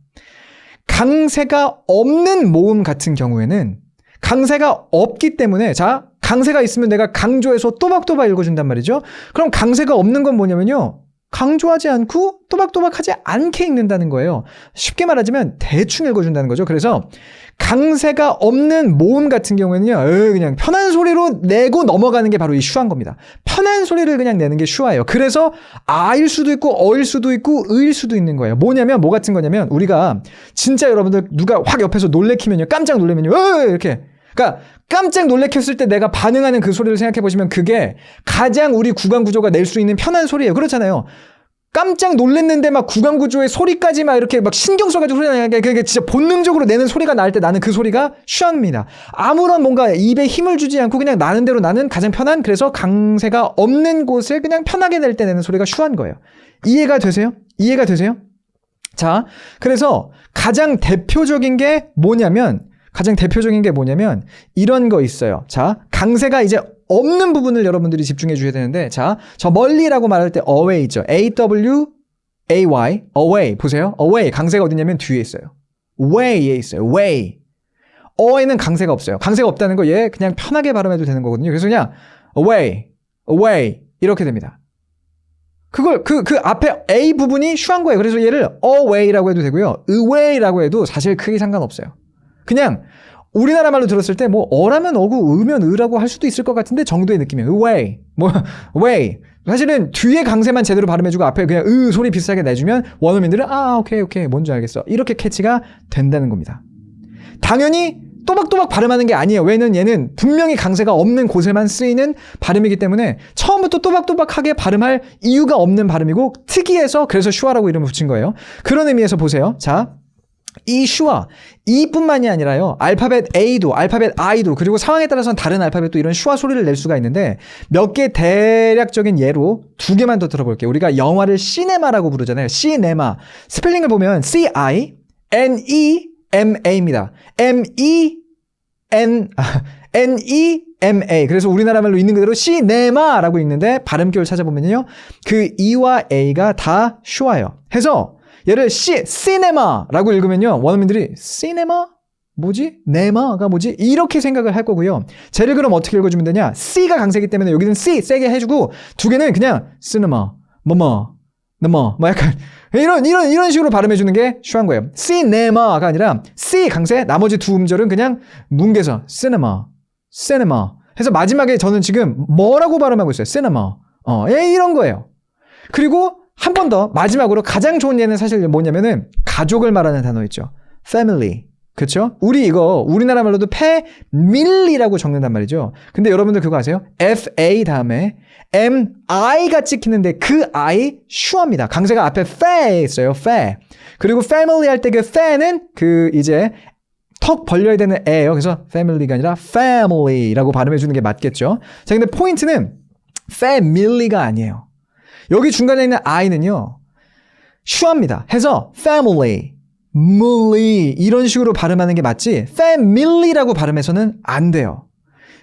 강세가 없는 모음 같은 경우에는, 강세가 없기 때문에, 자, 강세가 있으면 내가 강조해서 또박또박 읽어준단 말이죠. 그럼 강세가 없는 건 뭐냐면요, 강조하지 않고 또박또박하지 않게 읽는다는 거예요. 쉽게 말하자면 대충 읽어준다는 거죠. 그래서 강세가 없는 모음 같은 경우에는요, 그냥 편한 소리로 내고 넘어가는 게 바로 이 슈아인 겁니다. 편한 소리를 그냥 내는 게 슈아예요. 그래서 아일 수도 있고 어일 수도 있고 의일 수도 있는 거예요. 뭐냐면, 뭐 같은 거냐면, 우리가 진짜 여러분들 누가 확 옆에서 놀래키면요, 깜짝 놀래면요, 이렇게, 그러니까 깜짝 놀래켰을 때 내가 반응하는 그 소리를 생각해 보시면 그게 가장 우리 구강 구조가 낼 수 있는 편한 소리예요. 그렇잖아요. 깜짝 놀랬는데 막 구강 구조의 소리까지 막 이렇게 막 신경 써가지고 소리 나는 게, 그게 진짜 본능적으로 내는 소리가 날 때 나는 그 소리가 슈아입니다. 아무런 뭔가 입에 힘을 주지 않고 그냥 나는 대로 나는 가장 편한, 그래서 강세가 없는 곳을 그냥 편하게 낼 때 내는 소리가 슈아인 거예요. 이해가 되세요? 자, 그래서 가장 대표적인 게 뭐냐면 이런 거 있어요. 자, 강세가 이제 없는 부분을 여러분들이 집중해 주셔야 되는데, 자, 저 멀리라고 말할 때 away죠. A-W-A-Y, away. 보세요. away. 강세가 어디냐면 뒤에 있어요. way에 있어요. way. 어에는 강세가 없어요. 강세가 없다는 거 얘 그냥 편하게 발음해도 되는 거거든요. 그래서 그냥 away 이렇게 됩니다. 그걸 그 앞에 A 부분이 슈한 거예요. 그래서 얘를 away라고 해도 되고요, away라고 해도 사실 크게 상관없어요. 그냥 우리나라 말로 들었을 때 뭐 어라면 어고 으면 으라고 할 수도 있을 것 같은데 정도의 느낌이에요. away, way. 사실은 뒤에 강세만 제대로 발음해주고 앞에 그냥 으 소리 비슷하게 내주면 원어민들은 오케이 뭔지 알겠어, 이렇게 캐치가 된다는 겁니다. 당연히 또박또박 발음하는 게 아니에요. 왜냐면 얘는 분명히 강세가 없는 곳에만 쓰이는 발음이기 때문에 처음부터 또박또박하게 발음할 이유가 없는 발음이고 특이해서, 그래서 슈아라고 이름을 붙인 거예요. 그런 의미에서 보세요. 자, 이 슈아, 이뿐만이 아니라요, 알파벳 A도, 알파벳 I도, 그리고 상황에 따라서는 다른 알파벳도 이런 슈아 소리를 낼 수가 있는데, 몇 개 대략적인 예로 두 개만 더 들어볼게요. 우리가 영화를 시네마라고 부르잖아요. 시네마. 스펠링을 보면 C-I-N-E-M-A입니다. N-E-M-A. 그래서 우리나라 말로 있는 그대로 시네마라고 읽는데, 발음기호를 찾아보면요, 그 E와 A가 다 슈아예요. 해서 얘를 시네마라고 읽으면요, 원어민들이 시네마? 뭐지? 네마가 뭐지? 이렇게 생각을 할 거고요. 쟤를 그럼 어떻게 읽어주면 되냐? C가 강세기 때문에 여기는 C 세게 해주고, 두 개는 그냥 시네마, 뭐 약간 이런 식으로 발음해주는 게 슈한 거예요. 시네마가 아니라 C 강세, 나머지 두 음절은 그냥 뭉개서 시네마 해서 마지막에 저는 지금 뭐라고 발음하고 있어요? 시네마. 이런 거예요. 그리고 한 번 더 마지막으로 가장 좋은 예는 사실 뭐냐면은 가족을 말하는 단어 있죠. family. 그렇죠? 우리나라 말로도 패밀리라고 적는단 말이죠. 근데 여러분들 그거 아세요? FA 다음에 MI가 찍히는데 그 I 슈합니다. 강세가 앞에 fe에 있어요. fe. 그리고 family 할 때 그 fe는 그 이제 턱 벌려야 되는 에예요. 그래서 family가 아니라 family라고 발음해주는 게 맞겠죠. 자, 근데 포인트는 family가 아니에요. 여기 중간에 있는 I는요, 슈합니다. 해서 family, mully 이런 식으로 발음하는 게 맞지 family라고 발음해서는 안 돼요.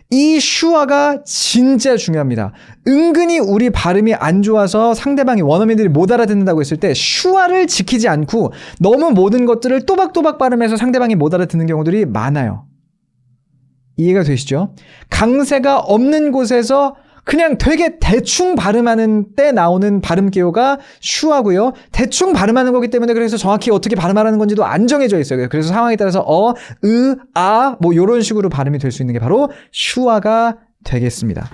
이 슈아가 진짜 중요합니다. 은근히 우리 발음이 안 좋아서 상대방이 원어민들이 못 알아듣는다고 했을 때 슈아를 지키지 않고 너무 모든 것들을 또박또박 발음해서 상대방이 못 알아듣는 경우들이 많아요. 이해가 되시죠? 강세가 없는 곳에서 그냥 되게 대충 발음하는 때 나오는 발음 기호가 슈하고요. 대충 발음하는 거기 때문에 그래서 정확히 어떻게 발음하라는 건지도 안 정해져 있어요. 그래서 상황에 따라서 뭐 이런 식으로 발음이 될 수 있는 게 바로 슈하가 되겠습니다.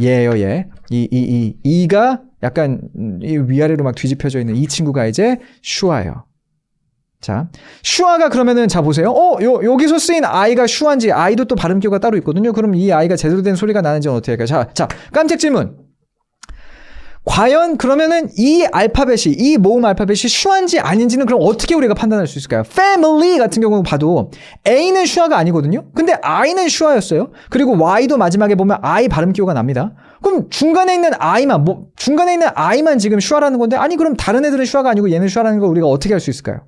얘예요, 얘. 이가 약간 위아래로 막 뒤집혀져 있는 이 친구가 이제 슈하예요. 자, 슈아가 그러면은 자 보세요. 여기서 쓰인 I가 슈아인지 I도 또 발음 기호가 따로 있거든요. 그럼 이 I가 제대로 된 소리가 나는지는 어떻게 할까요? 자, 깜짝 질문. 과연 그러면은 이 알파벳이 이 모음 알파벳이 슈아인지 아닌지는 그럼 어떻게 우리가 판단할 수 있을까요? Family 같은 경우 봐도 A는 슈아가 아니거든요. 근데 I는 슈아였어요. 그리고 Y도 마지막에 보면 I 발음 기호가 납니다. 그럼 중간에 있는 I만 지금 슈아라는 건데 아니 그럼 다른 애들은 슈아가 아니고 얘는 슈아라는 걸 우리가 어떻게 할 수 있을까요?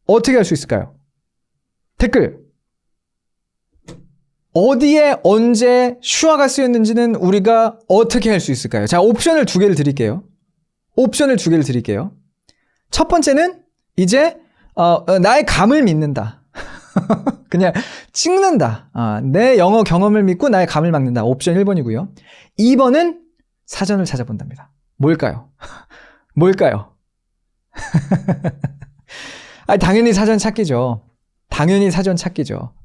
어떻게 할 수 있을까요? 댓글. 어디에 언제 슈아가 쓰였는지는 우리가 어떻게 할 수 있을까요? 자, 옵션을 두 개를 드릴게요. 첫 번째는 이제 나의 감을 믿는다. 그냥 찍는다. 내 영어 경험을 믿고 나의 감을 막는다. 옵션 1번이고요. 2번은 사전을 찾아본답니다. 뭘까요? 당연히 사전 찾기죠.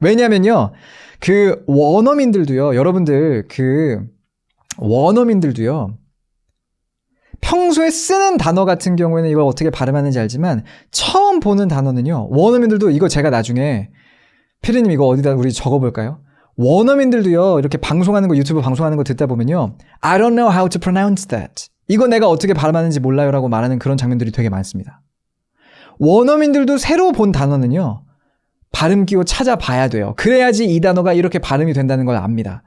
왜냐면요, 그 원어민들도요, 여러분들 그 원어민들도요, 평소에 쓰는 단어 같은 경우에는 이걸 어떻게 발음하는지 알지만 처음 보는 단어는요, 원어민들도 이거 제가 나중에 피디님 이거 어디다 우리 적어볼까요? 원어민들도요, 이렇게 방송하는 거, 유튜브 방송하는 거 듣다 보면요, I don't know how to pronounce that. 이거 내가 어떻게 발음하는지 몰라요 라고 말하는 그런 장면들이 되게 많습니다. 원어민들도 새로 본 단어는요, 발음 기호 찾아봐야 돼요. 그래야지 이 단어가 이렇게 발음이 된다는 걸 압니다.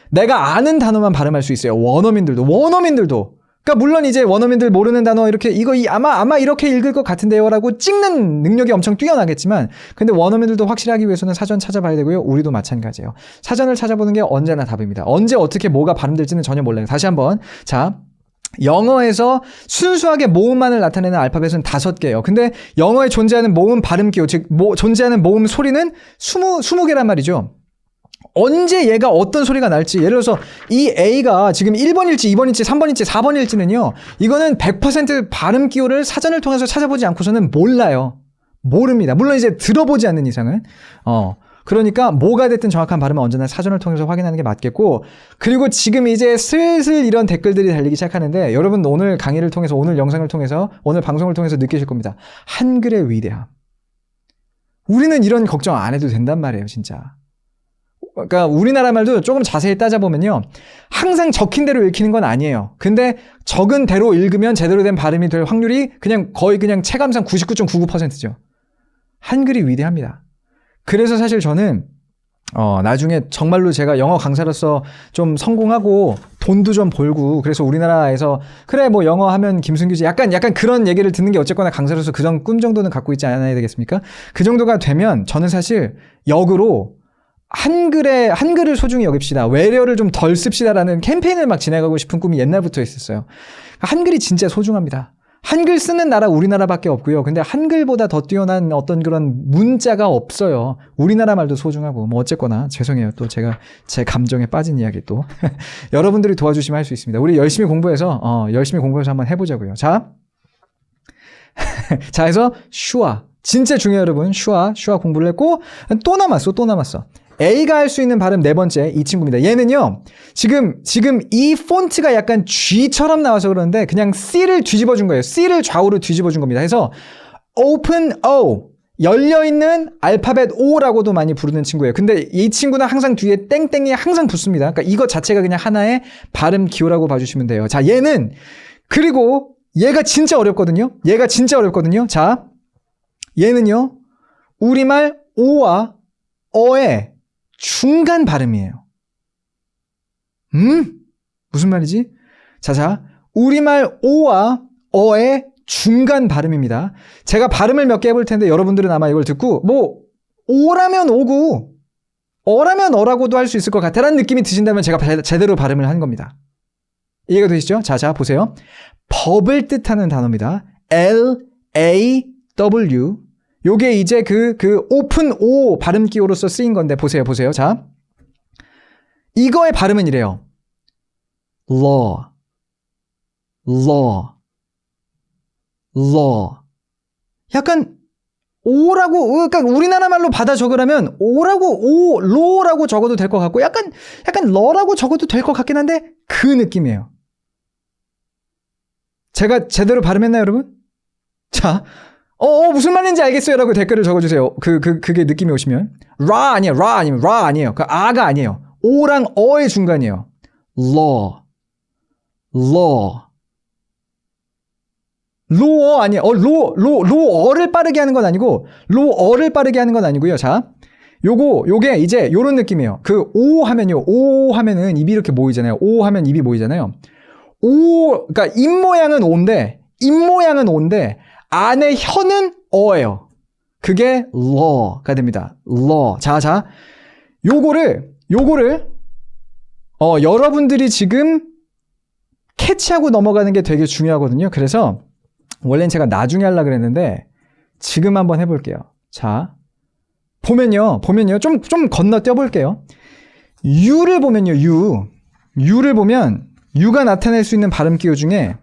내가 아는 단어만 발음할 수 있어요. 원어민들도. 그러니까 물론 이제 원어민들 모르는 단어 이렇게 이거 아마 이렇게 읽을 것 같은데요라고 찍는 능력이 엄청 뛰어나겠지만, 근데 원어민들도 확실히 하기 위해서는 사전 찾아봐야 되고요. 우리도 마찬가지예요. 사전을 찾아보는 게 언제나 답입니다. 언제 어떻게 뭐가 발음될지는 전혀 몰라요. 다시 한번. 자, 영어에서 순수하게 모음만을 나타내는 알파벳은 5개예요. 근데 영어에 존재하는 모음 발음 기호, 즉 존재하는 모음 소리는 20개란 말이죠. 언제 얘가 어떤 소리가 날지, 예를 들어서 이 A가 지금 1번일지 2번일지 3번일지 4번일지는요, 이거는 100% 발음 기호를 사전을 통해서 찾아보지 않고서는 모릅니다. 물론 이제 들어보지 않는 이상은. 그러니까 뭐가 됐든 정확한 발음은 언제나 사전을 통해서 확인하는 게 맞겠고, 그리고 지금 이제 슬슬 이런 댓글들이 달리기 시작하는데, 여러분 오늘 강의를 통해서, 오늘 영상을 통해서, 오늘 방송을 통해서 느끼실 겁니다. 한글의 위대함. 우리는 이런 걱정 안 해도 된단 말이에요, 진짜. 그러니까 우리나라 말도 조금 자세히 따져보면요, 항상 적힌 대로 읽히는 건 아니에요. 근데 적은 대로 읽으면 제대로 된 발음이 될 확률이 거의 체감상 99.99%죠. 한글이 위대합니다. 그래서 사실 저는 나중에 정말로 제가 영어 강사로서 좀 성공하고 돈도 좀 벌고, 그래서 우리나라에서 그래 뭐 영어 하면 김승규지 약간 그런 얘기를 듣는 게 어쨌거나 강사로서 그런 꿈 정도는 갖고 있지 않아야 되겠습니까? 그 정도가 되면 저는 사실 역으로 한글을 소중히 여깁시다, 외래어를 좀 덜 씁시다라는 캠페인을 막 진행하고 싶은 꿈이 옛날부터 있었어요. 한글이 진짜 소중합니다. 한글 쓰는 나라 우리나라밖에 없고요. 근데 한글보다 더 뛰어난 어떤 그런 문자가 없어요. 우리나라 말도 소중하고 뭐 어쨌거나 죄송해요. 또 제가 제 감정에 빠진 이야기 또 여러분들이 도와주시면 할 수 있습니다. 우리 열심히 공부해서 한번 해보자고요. 자, 해서 슈아 진짜 중요해요, 여러분. 슈아 공부를 했고 또 남았어. A가 할 수 있는 발음 네 번째, 이 친구입니다. 얘는요, 지금 이 폰트가 약간 G처럼 나와서 그러는데 그냥 C를 뒤집어 준 거예요. C를 좌우로 뒤집어 준 겁니다. 그래서 Open O, 열려있는 알파벳 O라고도 많이 부르는 친구예요. 근데 이 친구는 항상 뒤에 땡땡이 항상 붙습니다. 그러니까 이거 자체가 그냥 하나의 발음 기호라고 봐주시면 돼요. 자, 그리고 얘가 진짜 어렵거든요. 자, 얘는요, 우리말 O와 어의 중간 발음이에요. 무슨 말이지? 자, 우리말 오와 어의 중간 발음입니다. 제가 발음을 몇 개 해볼 텐데 여러분들은 아마 이걸 듣고 뭐 오라면 오고 어라면 어라고도 할 수 있을 것 같다라는 느낌이 드신다면 제가 제대로 발음을 한 겁니다. 이해가 되시죠? 자, 보세요. 법을 뜻하는 단어입니다. L-A-W. 요게 이제 그 오픈 O 발음 기호로서 쓰인 건데 보세요. 자, 이거의 발음은 이래요. law. 약간 오라고, 그러니까 우리나라 말로 받아 적으라면 오라고 로라고 적어도 될 것 같고 약간 러라고 적어도 될 것 같긴 한데 그 느낌이에요. 제가 제대로 발음했나요, 여러분? 자, 무슨 말인지 알겠어요? 라고 댓글을 적어주세요. 그게 느낌이 오시면. 라 아니에요. 그 아가 아니에요. 오랑 어의 중간이에요. law. 로어 아니에요. 로어를 빠르게 하는 건 아니고, 로어를 빠르게 하는 건 아니고요. 자, 요게 이제 요런 느낌이에요. 그 오 하면은 입이 이렇게 모이잖아요. 오 하면 입이 모이잖아요. 그러니까 입 모양은 오인데 안에 혀는 어예요. 그게 law가 됩니다. law. 자, 요거를 여러분들이 지금 캐치하고 넘어가는 게 되게 중요하거든요. 그래서 원래는 제가 나중에 하려고 그랬는데 지금 한번 해볼게요. 자, 보면요. 좀 건너뛰어 볼게요. U를 보면요. U를 보면 U가 나타낼 수 있는 발음 기호 중에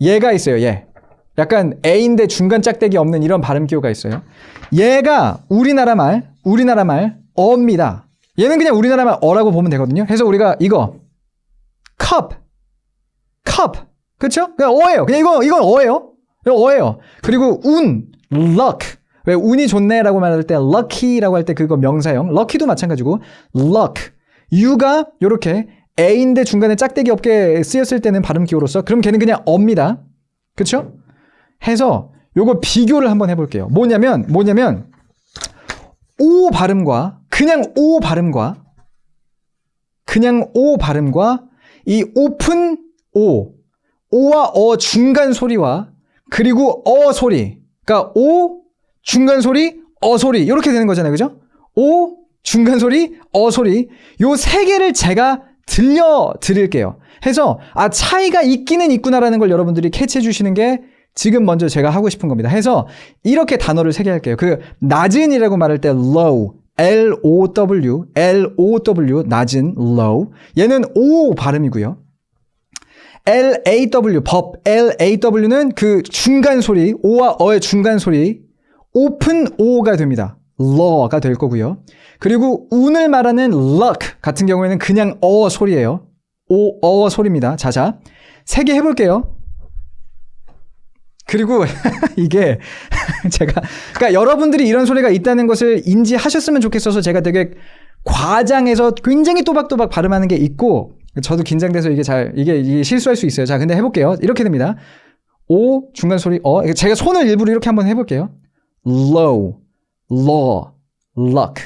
얘가 있어요. 얘. 약간 A인데 중간 짝대기 없는 이런 발음 기호가 있어요. 얘가 우리나라 말 어입니다. 얘는 그냥 우리나라 말 어라고 보면 되거든요. 해서 우리가 이거 cup. 그쵸? 그냥 어예요. 그냥 이건 어예요. 그리고 luck. 왜 운이 좋네라고 말할 때 lucky라고 할 때 그거 명사형. lucky도 마찬가지고 luck. U가 요렇게 A인데 중간에 짝대기 없게 쓰였을 때는 발음 기호로서 그럼 걔는 그냥 어입니다. 그쵸? 해서 요거 비교를 한번 해볼게요. 뭐냐면 오 발음과 그냥 오 발음과 이 오픈 오와 어 중간 소리와 그리고 어 소리, 그러니까 오 중간 소리 어 소리 이렇게 되는 거잖아요. 그죠? 오 중간 소리 어 소리 요 세 개를 제가 들려드릴게요. 해서 차이가 있기는 있구나라는 걸 여러분들이 캐치해 주시는 게 지금 먼저 제가 하고 싶은 겁니다. 해서 이렇게 단어를 세 개 할게요. 그 낮은이라고 말할 때 low, L-O-W, 낮은, low. 얘는 O 발음이고요. L-A-W, 법, L-A-W는 그 중간 소리, O와 어의 중간 소리, open O가 됩니다. law가 될 거고요. 그리고 운을 말하는 luck 같은 경우에는 그냥 어 소리예요. 어 소리입니다. 자, 세 개 해볼게요. 그리고 이게 그러니까 여러분들이 이런 소리가 있다는 것을 인지하셨으면 좋겠어서 제가 되게 과장해서 굉장히 또박또박 발음하는 게 있고 저도 긴장돼서 이게 실수할 수 있어요. 자, 근데 해볼게요. 이렇게 됩니다. 오 중간 소리 제가 손을 일부러 이렇게 한번 해볼게요. low, law, luck.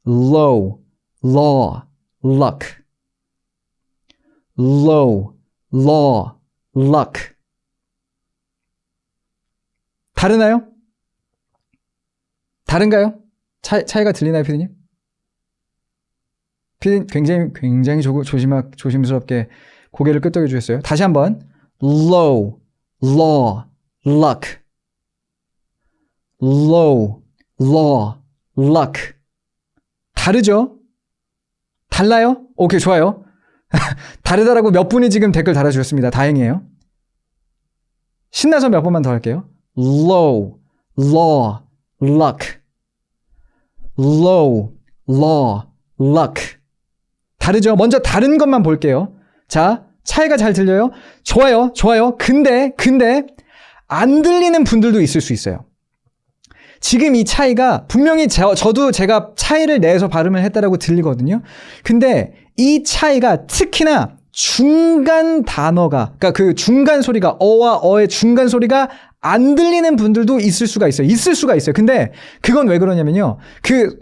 low, law, luck. low, law, luck. 다르나요? 다른가요? 차이가 들리나요, 피디님? 피디님 굉장히 조심스럽게 고개를 끄덕여 주셨어요. 다시 한번. low, law, luck. low, law, luck. 다르죠? 달라요? 오케이, 좋아요. 다르다라고 몇 분이 지금 댓글 달아주셨습니다. 다행이에요. 신나서 몇 번만 더 할게요. low, law, luck. low, law, luck. 다르죠? 먼저 다른 것만 볼게요. 자, 차이가 잘 들려요? 좋아요. 근데 안 들리는 분들도 있을 수 있어요. 지금 이 차이가 분명히 저도 제가 차이를 내서 발음을 했다라고 들리거든요. 근데 이 차이가 특히나 중간 단어가, 그러니까 그 중간 소리가, 어와 어의 중간 소리가 안 들리는 분들도 있을 수가 있어요. 근데 그건 왜 그러냐면요.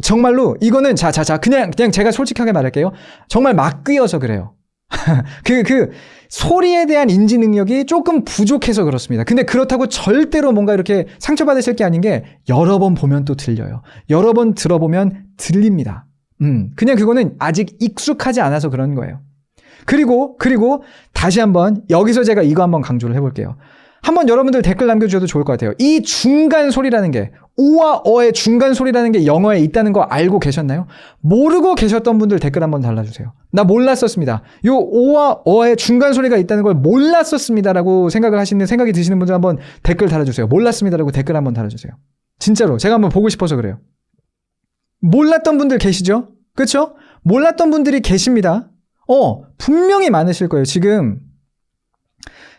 정말로 이거는 그냥 제가 솔직하게 말할게요. 정말 막 귀여서 그래요. 소리에 대한 인지 능력이 조금 부족해서 그렇습니다. 근데 그렇다고 절대로 뭔가 이렇게 상처받으실 게 아닌 게 여러 번 보면 또 들려요. 여러 번 들어보면 들립니다. 그냥 그거는 아직 익숙하지 않아서 그런 거예요. 그리고 다시 한번 여기서 제가 이거 한번 강조를 해볼게요. 한번 여러분들 댓글 남겨주셔도 좋을 것 같아요. 이 중간 소리라는 게, 오와 어의 중간 소리라는 게 영어에 있다는 거 알고 계셨나요? 모르고 계셨던 분들 댓글 한번 달아주세요. 나 몰랐었습니다. 요 오와 어의 중간 소리가 있다는 걸 몰랐었습니다라고 생각이 드시는 분들 한번 댓글 달아주세요. 몰랐습니다라고 댓글 한번 달아주세요. 진짜로 제가 한번 보고 싶어서 그래요. 몰랐던 분들 계시죠? 그렇죠? 몰랐던 분들이 계십니다. 분명히 많으실 거예요.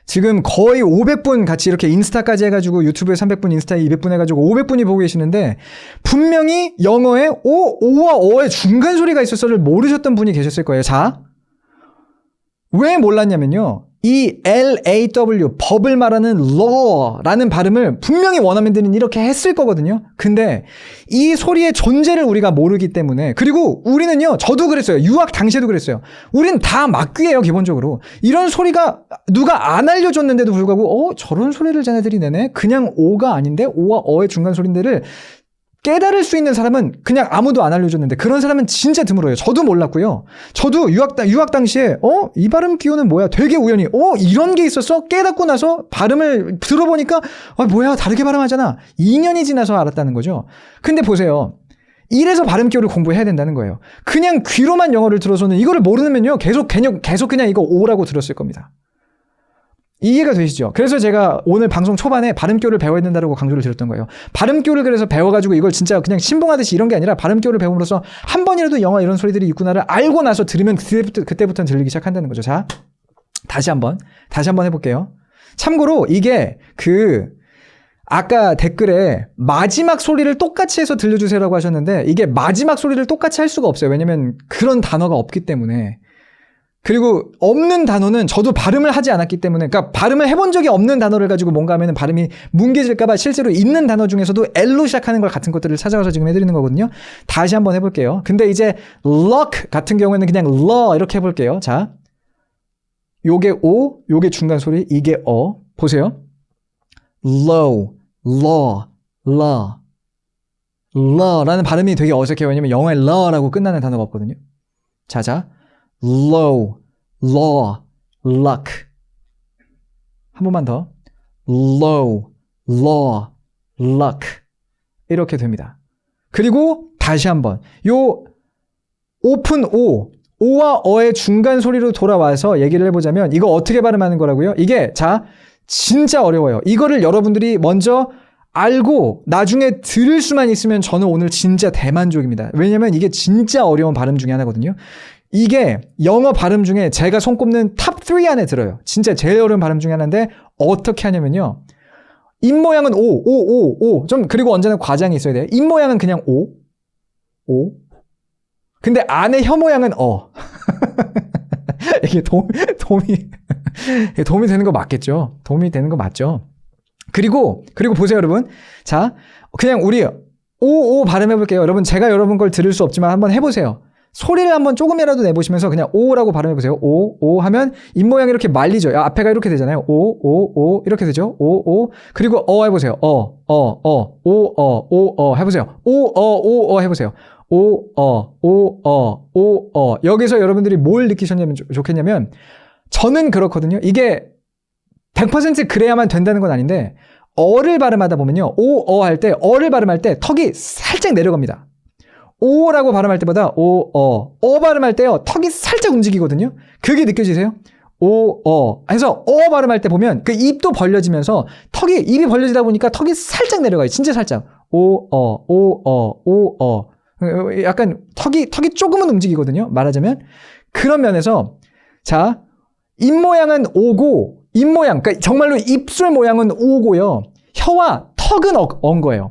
지금 거의 500분 같이 이렇게 인스타까지 해가지고 유튜브에 300분, 인스타에 200분 해가지고 500분이 보고 계시는데 분명히 영어에 오와 어의 중간 소리가 있어서를 모르셨던 분이 계셨을 거예요. 자, 왜 몰랐냐면요. 이 LAW, 법을 말하는 law라는 발음을 분명히 원어민들은 이렇게 했을 거거든요. 근데 이 소리의 존재를 우리가 모르기 때문에, 그리고 우리는요, 저도 그랬어요. 유학 당시에도 그랬어요. 우린 다 막귀예요, 기본적으로. 이런 소리가 누가 안 알려줬는데도 불구하고 저런 소리를 쟤네들이 내네? 그냥 오가 아닌데 오와 어의 중간 소리인데를 깨달을 수 있는 사람은 그냥 아무도 안 알려줬는데 그런 사람은 진짜 드물어요. 저도 몰랐고요. 저도 유학 당시에 이 발음 기호는 뭐야? 되게 우연히 이런 게 있었어? 깨닫고 나서 발음을 들어보니까 뭐야? 다르게 발음하잖아. 2년이 지나서 알았다는 거죠. 근데 보세요. 이래서 발음 기호를 공부해야 된다는 거예요. 그냥 귀로만 영어를 들어서는 이거를 모르면요. 계속 그냥 이거 오라고 들었을 겁니다. 이해가 되시죠? 그래서 제가 오늘 방송 초반에 발음교를 배워야 된다고 강조를 드렸던 거예요. 발음교를 그래서 배워가지고 이걸 진짜 그냥 신봉하듯이 이런 게 아니라 발음교를 배움으로써 한 번이라도 영어 이런 소리들이 있구나를 알고 나서 들으면 그때부터는 들리기 시작한다는 거죠. 자, 다시 한번 해볼게요. 참고로 이게 아까 댓글에 마지막 소리를 똑같이 해서 들려주세요라고 하셨는데 이게 마지막 소리를 똑같이 할 수가 없어요. 왜냐면 그런 단어가 없기 때문에. 그리고 없는 단어는 저도 발음을 하지 않았기 때문에, 그러니까 발음을 해본 적이 없는 단어를 가지고 뭔가 하면 발음이 뭉개질까봐 실제로 있는 단어 중에서도 L로 시작하는 걸 같은 것들을 찾아가서 지금 해드리는 거거든요. 다시 한번 해볼게요. 근데 이제 luck 같은 경우에는 그냥 law 이렇게 해볼게요. 자, 요게 O, 요게 중간 소리, 이게 보세요. low, law, law, law라는 발음이 되게 어색해요. 왜냐면 영어에 law라고 끝나는 단어가 없거든요. 자. low, law, luck. 한 번만 더. low, law, luck. 이렇게 됩니다. 그리고 다시 한번 요 오픈 O, 오와 어의 중간 소리로 돌아와서 얘기를 해보자면 이거 어떻게 발음하는 거라고요? 이게 진짜 어려워요. 이거를 여러분들이 먼저 알고 나중에 들을 수만 있으면 저는 오늘 진짜 대만족입니다. 왜냐면 이게 진짜 어려운 발음 중에 하나거든요. 이게 영어 발음 중에 제가 손꼽는 탑 3 안에 들어요. 진짜 제일 어려운 발음 중에 하나인데 어떻게 하냐면요. 입 모양은 오. 좀 그리고 언제나 과장이 있어야 돼요. 입 모양은 그냥 오. 근데 안에 혀 모양은 이게 도움이 되는 거 맞겠죠? 도움이 되는 거 맞죠? 그리고 보세요, 여러분. 자, 그냥 우리 오 발음해 볼게요. 여러분, 제가 여러분 걸 들을 수 없지만 한번 해보세요. 소리를 한번 조금이라도 내보시면서 그냥 오라고 발음해보세요. 오 하면 입 모양이 이렇게 말리죠. 앞에가 이렇게 되잖아요. 오 이렇게 되죠. 오 그리고 해보세요. 해보세요. 오 해보세요. 여기서 여러분들이 뭘 느끼셨냐면 좋겠냐면 저는 그렇거든요. 이게 100% 그래야만 된다는 건 아닌데 어를 발음하다 보면요. 할 때 어를 발음할 때 턱이 살짝 내려갑니다. 오라고 발음할 때보다 발음할 때요. 턱이 살짝 움직이거든요. 그게 느껴지세요? 해서 발음할 때 보면 그 입도 벌려지면서 입이 벌려지다 보니까 턱이 살짝 내려가요. 진짜 살짝. 약간 턱이 조금은 움직이거든요. 말하자면. 그런 면에서 자, 입 모양은 오고 입 모양, 그러니까 정말로 입술 모양은 오고요. 혀와 턱은 언 거예요.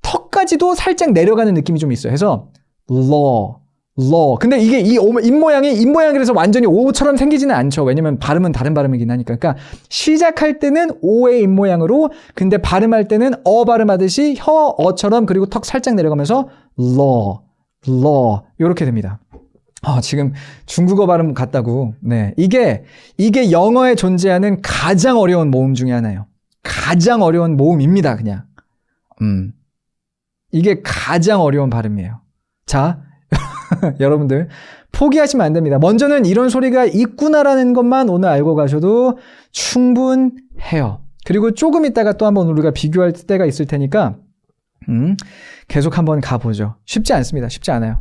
턱까지도 살짝 내려가는 느낌이 좀 있어요. 그래서 law, law. 근데 이게 이 입모양이 그래서 완전히 O처럼 생기지는 않죠. 왜냐면 발음은 다른 발음이긴 하니까. 그러니까 시작할 때는 O의 입모양으로, 근데 발음할 때는 발음하듯이 어처럼, 그리고 턱 살짝 내려가면서 law 이렇게 됩니다. 지금 중국어 발음 같다고. 네. 이게 영어에 존재하는 가장 어려운 모음 중에 하나예요. 가장 어려운 모음입니다, 그냥. 이게 가장 어려운 발음이에요. 자, 여러분들 포기하시면 안 됩니다. 먼저는 이런 소리가 있구나라는 것만 오늘 알고 가셔도 충분해요. 그리고 조금 있다가 또 한번 우리가 비교할 때가 있을 테니까 계속 한번 가보죠. 쉽지 않습니다. 쉽지 않아요.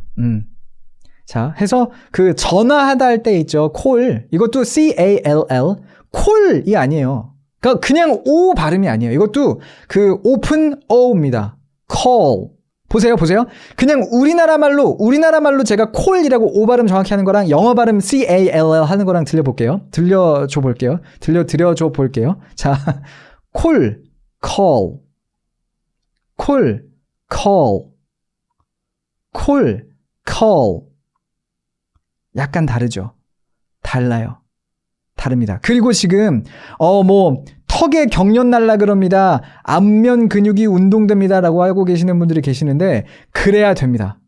자, 해서 그 전화하다 할 때 있죠. call. 이것도 C-A-L-L. call이 아니에요. 그러니까 그냥 O 발음이 아니에요. 이것도 그 open O입니다. call. 보세요. 그냥 우리나라 말로 제가 call이라고 O 발음 정확히 하는 거랑 영어 발음 C-A-L-L 하는 거랑 들려줘 볼게요. 자, call, call. 약간 다르죠? 다릅니다. 그리고 지금, 턱에 경련 날라 그럽니다. 안면 근육이 운동됩니다. 라고 하고 계시는 분들이 계시는데, 그래야 됩니다.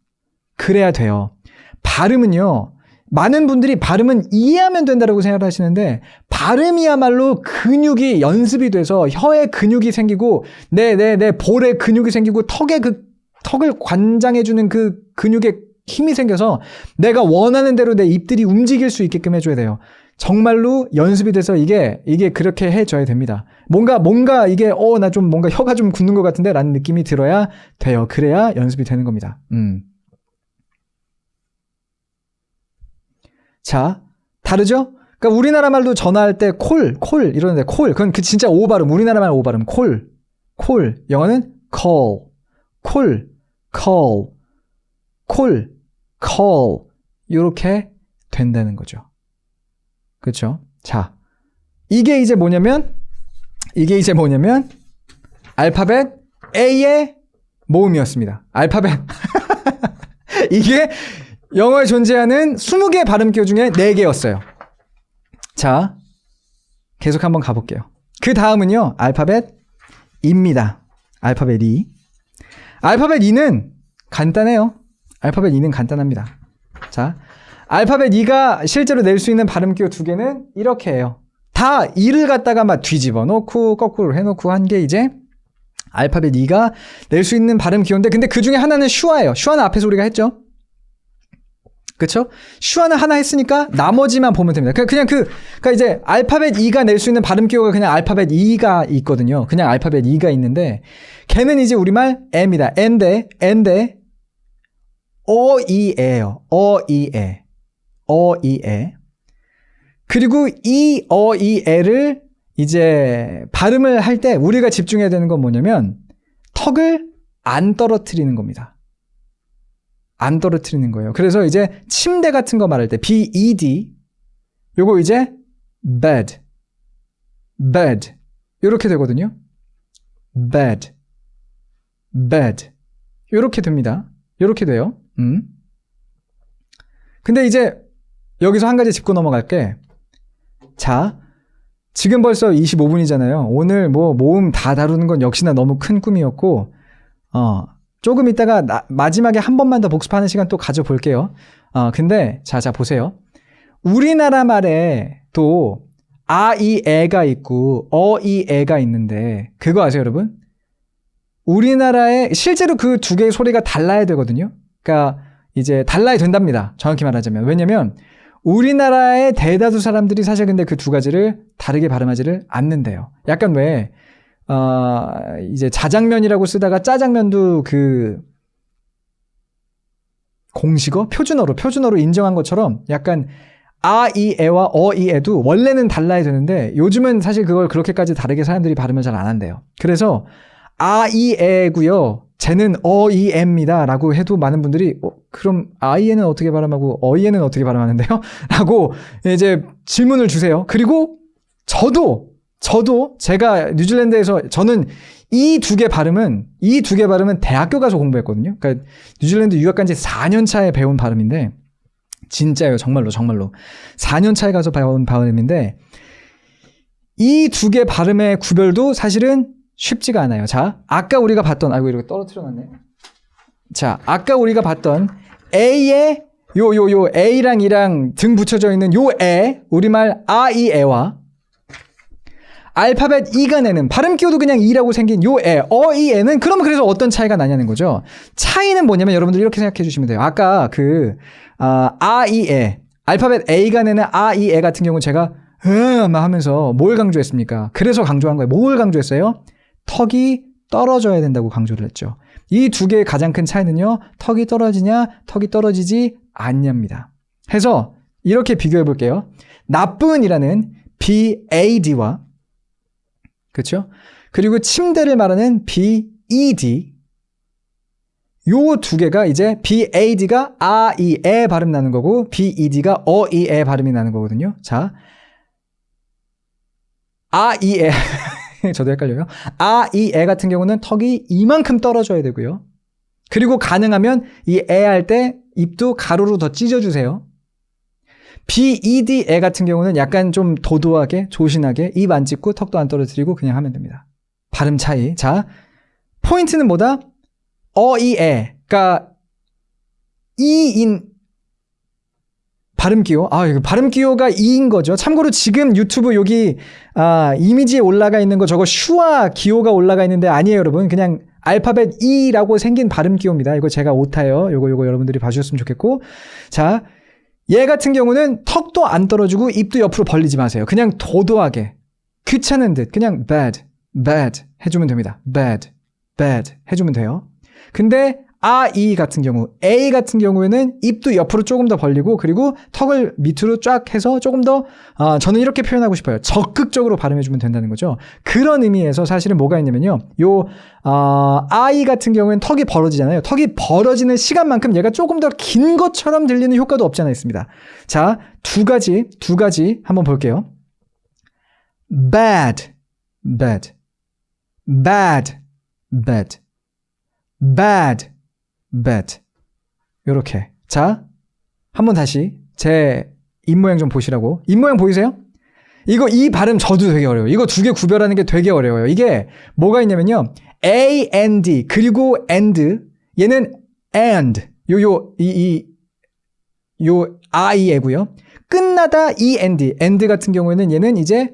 그래야 돼요. 발음은요, 많은 분들이 발음은 이해하면 된다고 생각을 하시는데, 발음이야말로 근육이 연습이 돼서 혀에 근육이 생기고, 내 볼에 근육이 생기고, 턱을 관장해주는 그 근육에 힘이 생겨서 내가 원하는 대로 내 입들이 움직일 수 있게끔 해줘야 돼요. 정말로 연습이 돼서 이게 그렇게 해줘야 됩니다. 뭔가 이게 나 좀 뭔가 혀가 좀 굳는 것 같은데 라는 느낌이 들어야 돼요. 그래야 연습이 되는 겁니다. 자, 다르죠? 그러니까 우리나라 말도 전화할 때 콜 이러는데 그건 그 진짜 O 발음, 우리나라 말 O 발음 콜. 영어는 call 이렇게 된다는 거죠. 그렇죠? 자, 이게 이제 뭐냐면 알파벳 A의 모음이었습니다. 알파벳 이게 영어에 존재하는 20개의 발음기호 중에 4개였어요. 자, 계속 한번 가볼게요. 그 다음은요, 알파벳 E입니다. 알파벳 E. 알파벳 E는 간단해요. 알파벳 E는 간단합니다. 자, 알파벳 E가 실제로 낼 수 있는 발음기호 2개는 이렇게 해요. 다 E를 갖다가 막 뒤집어 놓고 거꾸로 해놓고 한 게 이제 알파벳 E가 낼 수 있는 발음기호인데, 근데 그 중에 하나는 슈아예요. 슈아는 앞에서 우리가 했죠. 그쵸? 슈아는 하나 했으니까 나머지만 보면 됩니다. 그러니까 이제 알파벳 E가 낼 수 있는 발음기호가 그냥 알파벳 E가 있거든요. 그냥 알파벳 E가 있는데, 걔는 이제 우리말 E입니다. E인데 어이에요. 어이에. 그리고 이 어이에를 이제 발음을 할 때 우리가 집중해야 되는 건 뭐냐면 턱을 안 떨어뜨리는 겁니다. 안 떨어뜨리는 거예요. 그래서 이제 침대 같은 거 말할 때 bed 요거 이제 bed 이렇게 되거든요. bed 이렇게 됩니다. 이렇게 돼요. 근데 이제 여기서 한 가지 짚고 넘어갈게. 자, 지금 벌써 25분이잖아요. 오늘 모음 다 다루는 건 역시나 너무 큰 꿈이었고, 조금 있다가 마지막에 한 번만 더 복습하는 시간 또 가져볼게요. 근데 자 보세요. 우리나라 말에 또 이 에가 있고 이 에가 있는데, 그거 아세요, 여러분? 우리나라에 실제로 그 2개의 소리가 달라야 되거든요. 그러니까 이제 달라야 된답니다. 정확히 말하자면. 왜냐면 우리나라의 대다수 사람들이 사실 근데 그 2가지를 다르게 발음하지를 않는데요. 약간 왜 이제 자장면이라고 쓰다가 짜장면도 그 공식어? 표준어로 인정한 것처럼 약간 이 에와 이 에도 원래는 달라야 되는데 요즘은 사실 그걸 그렇게까지 다르게 사람들이 발음을 잘 안 한대요. 그래서 이 에고요. 쟤는 이 에입니다. 라고 해도 많은 분들이 그럼 이 에는 어떻게 발음하고 이 에는 어떻게 발음하는데요? 라고 이제 질문을 주세요. 그리고 저도 제가 뉴질랜드에서 저는 이 두 개 발음은 대학교 가서 공부했거든요. 그러니까 뉴질랜드 유학 간 지 4년 차에 배운 발음인데, 진짜요. 정말로. 4년 차에 가서 배운 발음인데 이 두 개 발음의 구별도 사실은 쉽지가 않아요. 자, 아까 우리가 봤던 아이고 이렇게 떨어뜨려놨네. 자, 아까 우리가 봤던 A의 요 A랑 E랑 등 붙여져 있는 요 에, 우리말 아, 이, 에와 알파벳 E가 내는 발음 기호도 그냥 E라고 생긴 요 에, 이, 에는 그럼 그래서 어떤 차이가 나냐는 거죠. 차이는 뭐냐면 여러분들 이렇게 생각해 주시면 돼요. 아까 아, 이, 에 알파벳 A가 내는 아, 이, 에 같은 경우 제가 막 하면서 뭘 강조했습니까? 그래서 강조한 거예요. 뭘 강조했어요? 턱이 떨어져야 된다고 강조를 했죠. 이 두 개의 가장 큰 차이는요. 턱이 떨어지냐, 턱이 떨어지지 않냐입니다. 해서 이렇게 비교해 볼게요. 나쁜이라는 BAD와 그렇죠? 그리고 침대를 말하는 BED 요 두 개가 이제 BAD가 아, 이, 에 발음 나는 거고 BED가 이, 에 발음이 나는 거거든요. 자, 아, 이, 에 저도 헷갈려요. 아, 이, 에 같은 경우는 턱이 이만큼 떨어져야 되고요. 그리고 가능하면 이 에 할 때 입도 가로로 더 찢어주세요. BED 에 같은 경우는 약간 좀 도도하게 조신하게 입 안 찢고 턱도 안 떨어뜨리고 그냥 하면 됩니다. 발음 차이. 자, 포인트는 뭐다? 이, 에가 이인 발음 기호. 이거 발음 기호가 이인 거죠. 참고로 지금 유튜브 여기 이미지에 올라가 있는 거 저거 슈아 기호가 올라가 있는데 아니에요, 여러분. 그냥 알파벳 E라고 생긴 발음 기호입니다. 이거 제가 오타요. 요거 여러분들이 봐주셨으면 좋겠고. 자, 얘 같은 경우는 턱도 안 떨어지고 입도 옆으로 벌리지 마세요. 그냥 도도하게 귀찮은 듯 그냥 bad 해주면 됩니다. bad 해주면 돼요. 근데 이 같은 경우, A 같은 경우에는 입도 옆으로 조금 더 벌리고 그리고 턱을 밑으로 쫙 해서 조금 더 저는 이렇게 표현하고 싶어요. 적극적으로 발음해주면 된다는 거죠. 그런 의미에서 사실은 뭐가 있냐면요. I 같은 경우에는 턱이 벌어지잖아요. 턱이 벌어지는 시간만큼 얘가 조금 더 긴 것처럼 들리는 효과도 없지 않아 있습니다. 자, 두 가지 한번 볼게요. bad 요렇게. 자, 한번 다시 제 입모양 좀 보시라고. 입모양 보이세요? 이 발음 저도 되게 어려워요. 이거 두 개 구별하는 게 되게 어려워요. 이게 뭐가 있냐면요. A, N, D 그리고 and 얘는 and I에고요. 끝나다 E, N, D and 같은 경우에는 얘는 이제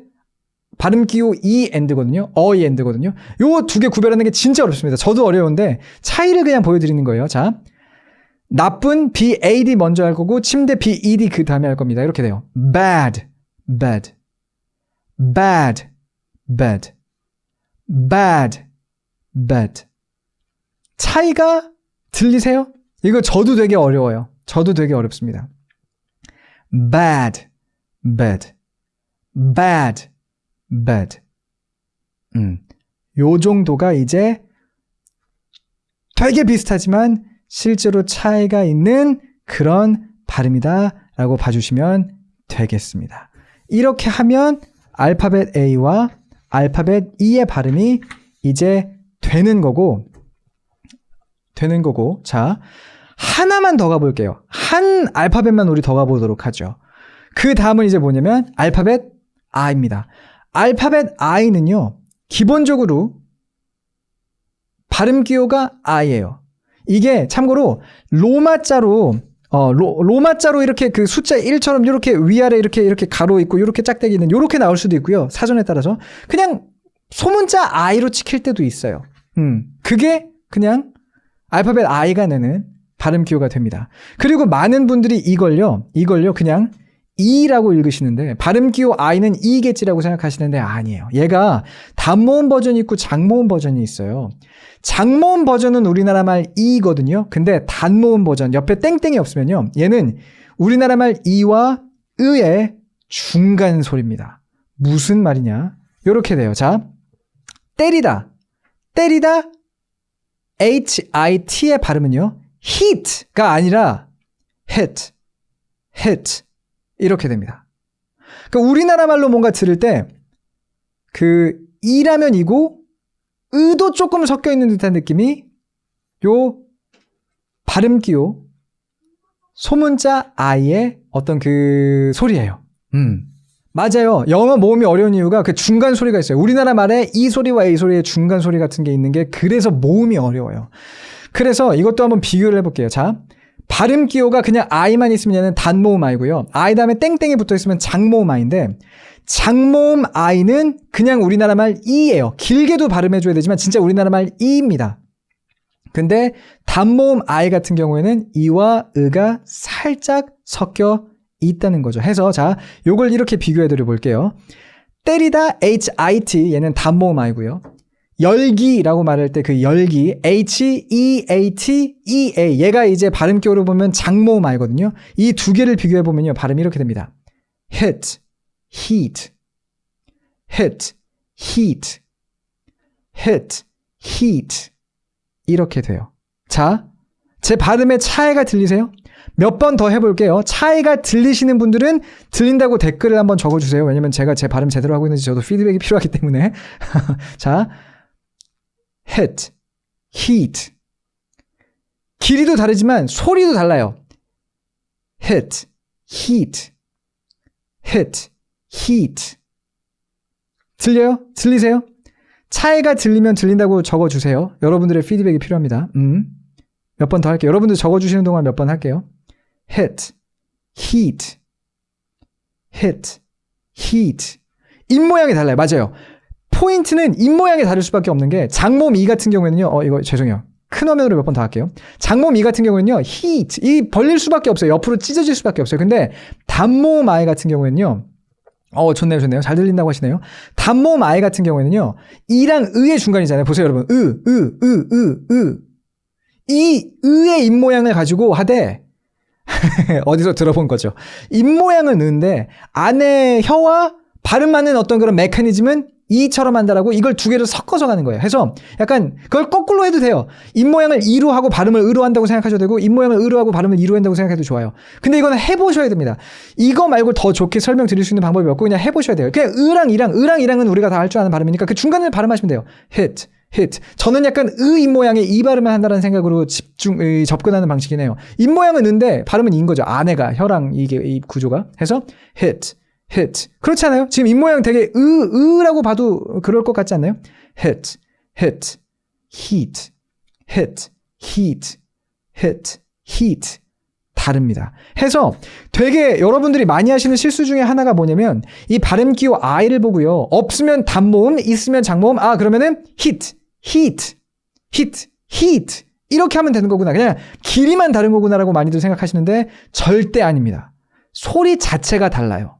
발음 기호 E, N거든요. 이, N거든요. 요 두 개 구별하는 게 진짜 어렵습니다. 저도 어려운데 차이를 그냥 보여드리는 거예요. 자, 나쁜 BAD 먼저 할 거고 침대 BED 그 다음에 할 겁니다. 이렇게 돼요. bad 차이가 들리세요? 이거 저도 되게 어려워요. 저도 되게 어렵습니다. bad 요 정도가 이제 되게 비슷하지만 실제로 차이가 있는 그런 발음이다라고 봐주시면 되겠습니다. 이렇게 하면 알파벳 A와 알파벳 E의 발음이 이제 되는 거고 자, 하나만 더 가볼게요. 한 알파벳만 우리 더 가보도록 하죠. 그 다음은 이제 뭐냐면 알파벳 I입니다. 알파벳 I는요, 기본적으로 발음 기호가 I예요. 이게 참고로 로마자로 이렇게 그 숫자 1처럼 이렇게 위아래 이렇게 가로 있고 이렇게 짝대기 있는 이렇게 나올 수도 있고요. 사전에 따라서 그냥 소문자 I로 찍힐 때도 있어요. 그게 그냥 알파벳 I가 내는 발음 기호가 됩니다. 그리고 많은 분들이 이걸요 그냥 E라고 읽으시는데 발음 기호 I는 E겠지라고 생각하시는데 아니에요. 얘가 단모음 버전이 있고 장모음 버전이 있어요. 장모음 버전은 우리나라 말 E거든요. 근데 단모음 버전 옆에 땡땡이 없으면요. 얘는 우리나라 말 E와 의의 중간 소리입니다. 무슨 말이냐? 요렇게 돼요. 자, 때리다 HIT의 발음은요. hit가 아니라 hit 이렇게 됩니다. 그러니까 우리나라 말로 뭔가 들을 때 이라면 이고 의도 조금 섞여 있는 듯한 느낌이 요 발음 기호 소문자 I의 어떤 그 소리예요. 맞아요. 영어 모음이 어려운 이유가 그 중간 소리가 있어요. 우리나라 말에 이 소리와 이 소리의 중간 소리 같은 게 있는 게 그래서 모음이 어려워요. 그래서 이것도 한번 비교를 해볼게요. 자, 발음 기호가 그냥 I만 있으면 얘는 단모음 I고요. I 다음에 땡땡이 붙어있으면 장모음 I인데 장모음 I는 그냥 우리나라 말 E예요. 길게도 발음해줘야 되지만 진짜 우리나라 말 E입니다. 근데 단모음 I 같은 경우에는 이와 의가 살짝 섞여 있다는 거죠. 해서 자, 요걸 이렇게 비교해 드려 볼게요. 때리다 HIT 얘는 단모음 I고요. 열기라고 말할 때 그 열기 HEATEA 얘가 이제 발음 기호로 보면 장모음 I거든요. 이 두 개를 비교해 보면요. 발음이 이렇게 됩니다. hit, heat, hit, heat, hit, heat 이렇게 돼요. 자, 제 발음의 차이가 들리세요? 몇 번 더 해볼게요. 차이가 들리시는 분들은 들린다고 댓글을 한번 적어주세요. 왜냐면 제가 제 발음 제대로 하고 있는지 저도 피드백이 필요하기 때문에. 자, hit, heat. 길이도 다르지만 소리도 달라요. hit, heat, hit, heat. 들려요? 들리세요? 차이가 들리면 들린다고 적어주세요. 여러분들의 피드백이 필요합니다. 몇 번 더 할게요. 여러분들 적어주시는 동안 몇 번 할게요. hit, heat, hit, heat. 입 모양이 달라요. 맞아요. 포인트는 입 모양이 다를 수밖에 없는 게 장모음 이 같은 경우에는요. 이거 죄송해요. 큰 화면으로 몇 번 더 할게요. 장모음 이 같은 경우에는요. heat. 이 벌릴 수밖에 없어요. 옆으로 찢어질 수밖에 없어요. 근데 단모음 I 같은 경우에는요. 좋네요. 잘 들린다고 하시네요. 단모음 I 같은 경우에는요. 이랑 의의 중간이잖아요. 보세요, 여러분. 이 의의 입 모양을 가지고 하되 어디서 들어본 거죠. 입 모양은 의인데 안에 혀와 발음하는 어떤 그런 메커니즘은 이처럼 한다라고 이걸 두 개를 섞어서 가는 거예요. 해서 약간 그걸 거꾸로 해도 돼요. 입 모양을 이로 하고 발음을 의로 한다고 생각하셔도 되고 입 모양을 의로 하고 발음을 이로 한다고 생각해도 좋아요. 근데 이거는 해보셔야 됩니다. 이거 말고 더 좋게 설명드릴 수 있는 방법이 없고 그냥 해보셔야 돼요. 그냥 의랑 이랑은 우리가 다 할 줄 아는 발음이니까 그 중간을 발음하시면 돼요. hit, hit. 저는 약간 의 입 모양에 이 발음을 한다는 생각으로 접근하는 방식이네요. 입 모양은 인데 발음은 인 거죠. 안에가 혀랑 이게 이 구조가 해서 hit, hit. 그렇지 않아요? 지금 입 모양 되게 라고 봐도 그럴 것 같지 않나요? hit, hit, heat, hit, heat, hit, heat. 다릅니다. 해서 되게 여러분들이 많이 하시는 실수 중에 하나가 뭐냐면 이 발음 기호 I를 보고요. 없으면 단모음, 있으면 장모음. 그러면은 hit, heat, hit, heat. 이렇게 하면 되는 거구나. 그냥 길이만 다른 거구나라고 많이들 생각하시는데 절대 아닙니다. 소리 자체가 달라요.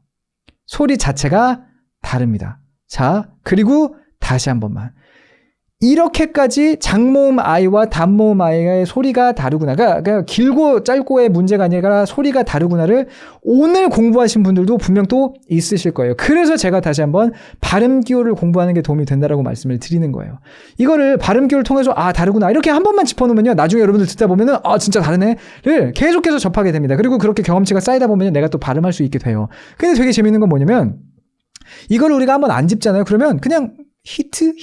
소리 자체가 다릅니다. 자, 그리고 다시 한 번만. 이렇게까지 장모음 I와 단모음 I의 소리가 다르구나. 그러니까 길고 짧고의 문제가 아니라 소리가 다르구나를 오늘 공부하신 분들도 분명 또 있으실 거예요. 그래서 제가 다시 한번 발음 기호를 공부하는 게 도움이 된다라고 말씀을 드리는 거예요. 이거를 발음 기호를 통해서 다르구나. 이렇게 한 번만 짚어놓으면요. 나중에 여러분들 듣다 보면은 진짜 다르네를 계속해서 접하게 됩니다. 그리고 그렇게 경험치가 쌓이다 보면 내가 또 발음할 수 있게 돼요. 근데 되게 재밌는 건 뭐냐면 이걸 우리가 한번 안 짚잖아요. 그러면 그냥 히트,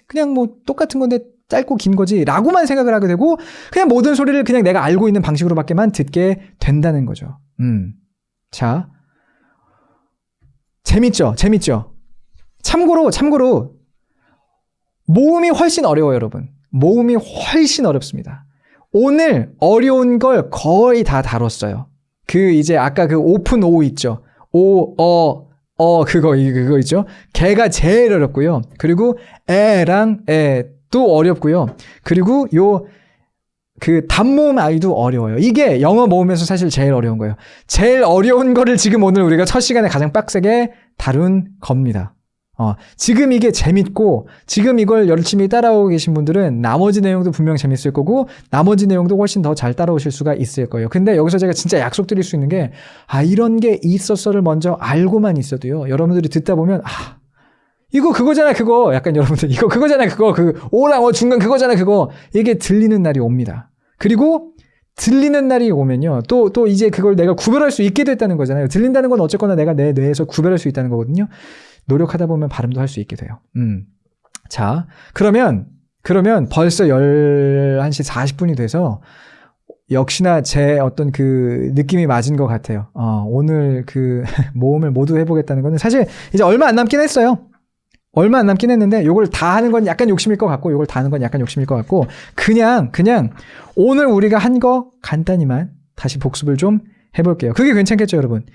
그냥 뭐 똑같은 건데 짧고 긴 거지 라고만 생각을 하게 되고 그냥 모든 소리를 그냥 내가 알고 있는 방식으로밖에만 듣게 된다는 거죠. 자, 재밌죠? 참고로 모음이 훨씬 어려워요, 여러분. 모음이 훨씬 어렵습니다. 오늘 어려운 걸 거의 다 다뤘어요. 이제 아까 오픈 오 있죠? 그거 있죠? 걔가 제일 어렵고요. 그리고 에랑 에도 어렵고요. 그리고 단모음 I도 어려워요. 이게 영어 모음에서 사실 제일 어려운 거예요. 제일 어려운 거를 지금 오늘 우리가 첫 시간에 가장 빡세게 다룬 겁니다. 지금 이게 재밌고 지금 이걸 열심히 따라오고 계신 분들은 나머지 내용도 분명 재밌을 거고 나머지 내용도 훨씬 더 잘 따라오실 수가 있을 거예요. 근데 여기서 제가 진짜 약속드릴 수 있는 게 이런 게 있었어를 먼저 알고만 있어도요. 여러분들이 듣다 보면 이거 그거잖아 그거 약간 여러분들 이거 그거잖아 그거 오랑 중간 그거잖아 그거 이게 들리는 날이 옵니다. 그리고 들리는 날이 오면요. 또 이제 그걸 내가 구별할 수 있게 됐다는 거잖아요. 들린다는 건 어쨌거나 내가 내 뇌에서 구별할 수 있다는 거거든요. 노력하다 보면 발음도 할 수 있게 돼요. 자, 그러면 벌써 11시 40분이 돼서 역시나 제 어떤 그 느낌이 맞은 것 같아요. 오늘 그 모음을 모두 해보겠다는 거는 사실 이제 얼마 안 남긴 했어요. 얼마 안 남긴 했는데 요걸 다 하는 건 약간 욕심일 것 같고 요걸 다 하는 건 약간 욕심일 것 같고 그냥 오늘 우리가 한 거 간단히만 다시 복습을 좀 해볼게요. 그게 괜찮겠죠, 여러분?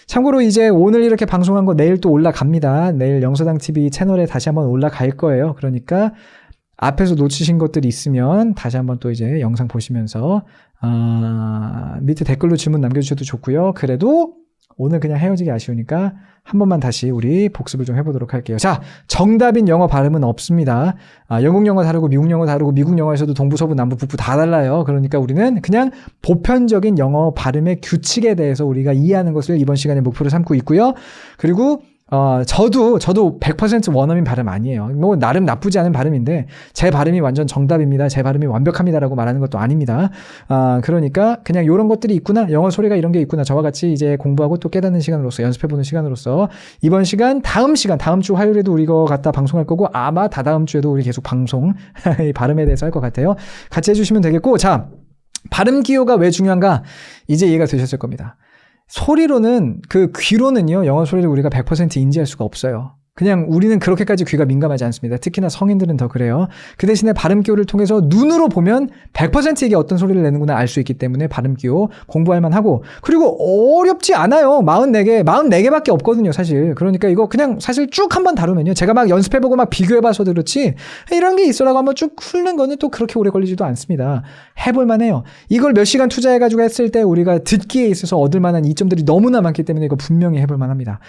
참고로 이제 오늘 이렇게 방송한 거 내일 또 올라갑니다. 내일 영서당TV 채널에 다시 한번 올라갈 거예요. 그러니까 앞에서 놓치신 것들이 있으면 다시 한번 또 이제 영상 보시면서 밑에 댓글로 질문 남겨주셔도 좋고요. 그래도 오늘 그냥 헤어지기 아쉬우니까 한 번만 다시 우리 복습을 좀 해보도록 할게요. 자, 정답인 영어 발음은 없습니다. 영국 영어 다르고 미국 영어 다르고 미국 영어에서도 동부, 서부, 남부, 북부 다 달라요. 그러니까 우리는 그냥 보편적인 영어 발음의 규칙에 대해서 우리가 이해하는 것을 이번 시간에 목표로 삼고 있고요. 그리고 저도 100% 원어민 발음 아니에요. 뭐 나름 나쁘지 않은 발음인데 제 발음이 완전 정답입니다. 제 발음이 완벽합니다라고 말하는 것도 아닙니다. 그러니까 그냥 이런 것들이 있구나. 영어 소리가 이런 게 있구나. 저와 같이 이제 공부하고 또 깨닫는 시간으로서 연습해보는 시간으로서 이번 시간, 다음 주 화요일에도 우리 이거 갖다 방송할 거고 아마 다다음 주에도 우리 계속 방송 발음에 대해서 할 것 같아요. 같이 해주시면 되겠고 자, 발음 기호가 왜 중요한가? 이제 이해가 되셨을 겁니다. 소리로는 귀로는요 영어 소리를 우리가 100% 인지할 수가 없어요. 그냥 우리는 그렇게까지 귀가 민감하지 않습니다. 특히나 성인들은 더 그래요. 그 대신에 발음 기호를 통해서 눈으로 보면 100% 이게 어떤 소리를 내는구나 알 수 있기 때문에 발음 기호 공부할 만하고 그리고 어렵지 않아요. 44개밖에 없거든요, 사실. 그러니까 이거 그냥 사실 쭉 한번 다루면요. 제가 막 연습해보고 막 비교해봐서도 그렇지 이런 게 있어라고 한번 쭉 훑는 거는 또 그렇게 오래 걸리지도 않습니다. 해볼만 해요. 이걸 몇 시간 투자해가지고 했을 때 우리가 듣기에 있어서 얻을 만한 이점들이 너무나 많기 때문에 이거 분명히 해볼만 합니다.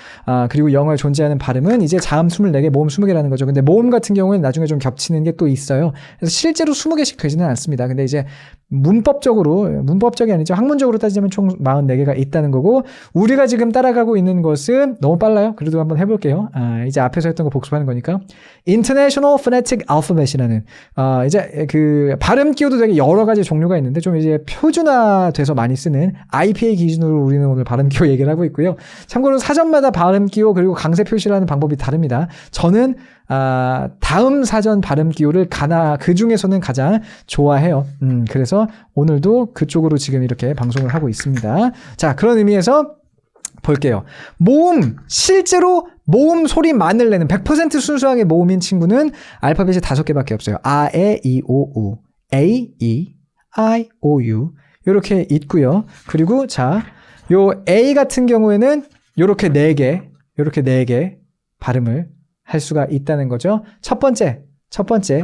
그리고 영어에 존재하는 발음은 이제 자음 24개, 모음 20개라는 거죠. 근데 모음 같은 경우는 나중에 좀 겹치는 게 또 있어요. 그래서 실제로 20개씩 되지는 않습니다. 근데 이제 문법적이 아니죠. 학문적으로 따지자면 총 44개가 있다는 거고 우리가 지금 따라가고 있는 것은 너무 빨라요. 그래도 한번 해볼게요. 이제 앞에서 했던 거 복습하는 거니까 International Phonetic Alphabet이라는 이제 그 발음 기호도 되게 여러 가지 종류가 있는데 좀 이제 표준화돼서 많이 쓰는 IPA 기준으로 우리는 오늘 발음 기호 얘기를 하고 있고요. 참고로 사전마다 발음 기호 그리고 강세 표시라는 방법이 다릅니다. 저는 다음 사전 발음 기호를 그 중에서는 가장 좋아해요. 그래서 오늘도 그쪽으로 지금 이렇게 방송을 하고 있습니다. 자, 그런 의미에서 볼게요. 실제로 모음 소리만을 내는 100% 순수하게 모음인 친구는 알파벳이 5개밖에 없어요. 아, 에, 이, 오, 우. A, E, I, O, U. 요렇게 있고요. 그리고 자, 요 A 같은 경우에는 요렇게 4개 발음을 할 수가 있다는 거죠. 첫 번째,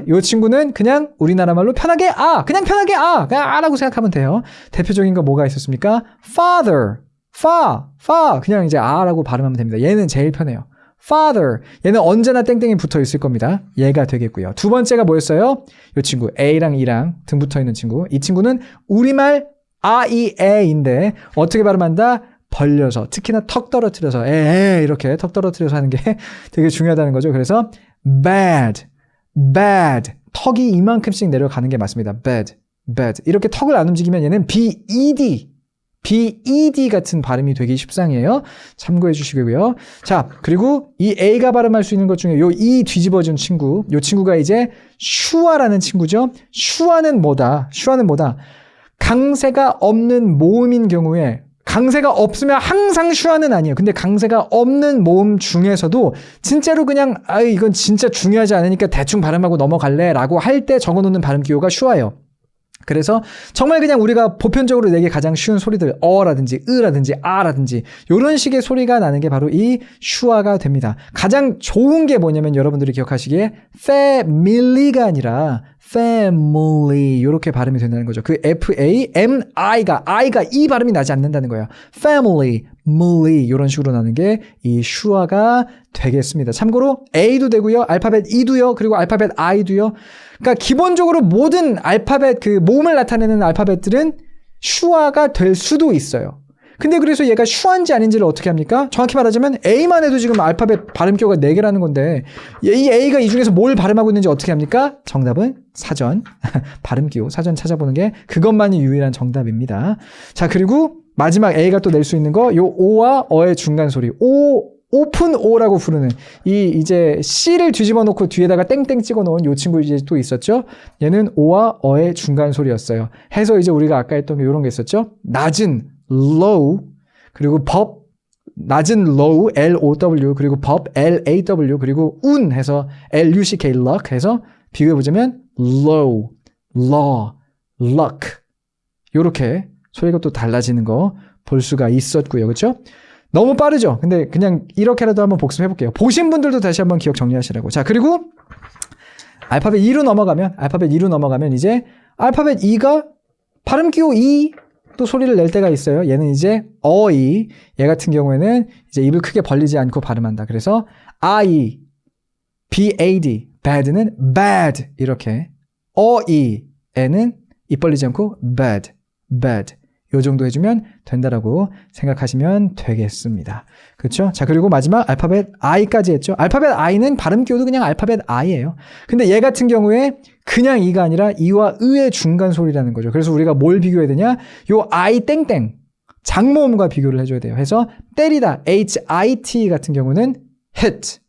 요 친구는 그냥 우리나라 말로 편하게 그냥 아라고 생각하면 돼요. 대표적인 거 뭐가 있었습니까? father, 그냥 이제 아라고 발음하면 됩니다. 얘는 제일 편해요. father, 얘는 언제나 땡땡이 붙어 있을 겁니다. 얘가 되겠고요. 두 번째가 뭐였어요? 요 친구, A랑 E랑 등 붙어 있는 친구. 이 친구는 우리말 아이에인데 어떻게 발음한다? 벌려서, 특히나 턱 떨어뜨려서 이렇게 턱 떨어뜨려서 하는 게 되게 중요하다는 거죠. 그래서 bad, 턱이 이만큼씩 내려가는 게 맞습니다. bad 이렇게 턱을 안 움직이면 얘는 bed 같은 발음이 되기 십상이에요. 참고해 주시고요. 자, 그리고 이 A가 발음할 수 있는 것 중에 요 E 뒤집어진 친구, 요 친구가 이제 슈아라는 친구죠. 슈아는 뭐다? 강세가 없는 모음인 경우에 강세가 없으면 항상 슈아는 아니에요. 근데 강세가 없는 모음 중에서도 진짜로 그냥 이건 진짜 중요하지 않으니까 대충 발음하고 넘어갈래 라고 할 때 적어놓는 발음 기호가 슈아예요. 그래서 정말 그냥 우리가 보편적으로 내기 가장 쉬운 소리들 어라든지 으라든지 아라든지 이런 식의 소리가 나는 게 바로 이 슈아가 됩니다. 가장 좋은 게 뭐냐면 여러분들이 기억하시기에 family가 아니라 family 이렇게 발음이 된다는 거죠. 그 F-A-M-I가 이 발음이 나지 않는다는 거예요. family, mully 이런 식으로 나는 게 이 슈아가 되겠습니다. 참고로 A도 되고요. 알파벳 E도요. 그리고 알파벳 I도요. 그러니까 기본적으로 모든 알파벳 모음을 나타내는 알파벳들은 슈아가 될 수도 있어요. 근데 그래서 얘가 슈아인지 아닌지를 어떻게 합니까? 정확히 말하자면 A만 해도 지금 알파벳 발음기호가 4개라는 건데 이 A가 이 중에서 뭘 발음하고 있는지 어떻게 합니까? 정답은 사전 발음기호 사전 찾아보는 게 그것만이 유일한 정답입니다. 자, 그리고 마지막 A가 또 낼 수 있는 거 요 오와 어의 중간 소리 오픈 O라고 부르는 이제 C를 뒤집어 놓고 뒤에다가 땡땡 찍어 놓은 요 친구 이제 또 있었죠. 얘는 O와 어의 중간 소리였어요. 해서 이제 우리가 아까 했던 게 이런 게 있었죠. 낮은 low 그리고 법 낮은 low L-O-W 그리고 법 L-A-W 그리고 운 해서 L-U-C-K luck 해서 비교해 보자면 low, law, luck 요렇게 소리가 또 달라지는 거 볼 수가 있었고요. 그렇죠? 너무 빠르죠? 근데 그냥 이렇게라도 한번 복습해 볼게요. 보신 분들도 다시 한번 기억 정리하시라고. 자, 그리고 알파벳 E로 넘어가면 이제 알파벳 E가 발음 기호 E 또 소리를 낼 때가 있어요. 얘는 이제 어이. 얘 같은 경우에는 이제 입을 크게 벌리지 않고 발음한다. 그래서 I, B-A-D, bad는 bad 이렇게. 어이, 애는 입 벌리지 않고 bad, bad. 요 정도 해주면 된다라고 생각하시면 되겠습니다. 그렇죠? 자, 그리고 마지막 알파벳 I까지 했죠. 알파벳 I는 발음 기호도 그냥 알파벳 I예요. 근데 얘 같은 경우에 그냥 이가 아니라 이와 의의 중간 소리라는 거죠. 그래서 우리가 뭘 비교해야 되냐? 요 I 땡땡 장모음과 비교를 해줘야 돼요. 해서 때리다 HIT 같은 경우는 hit.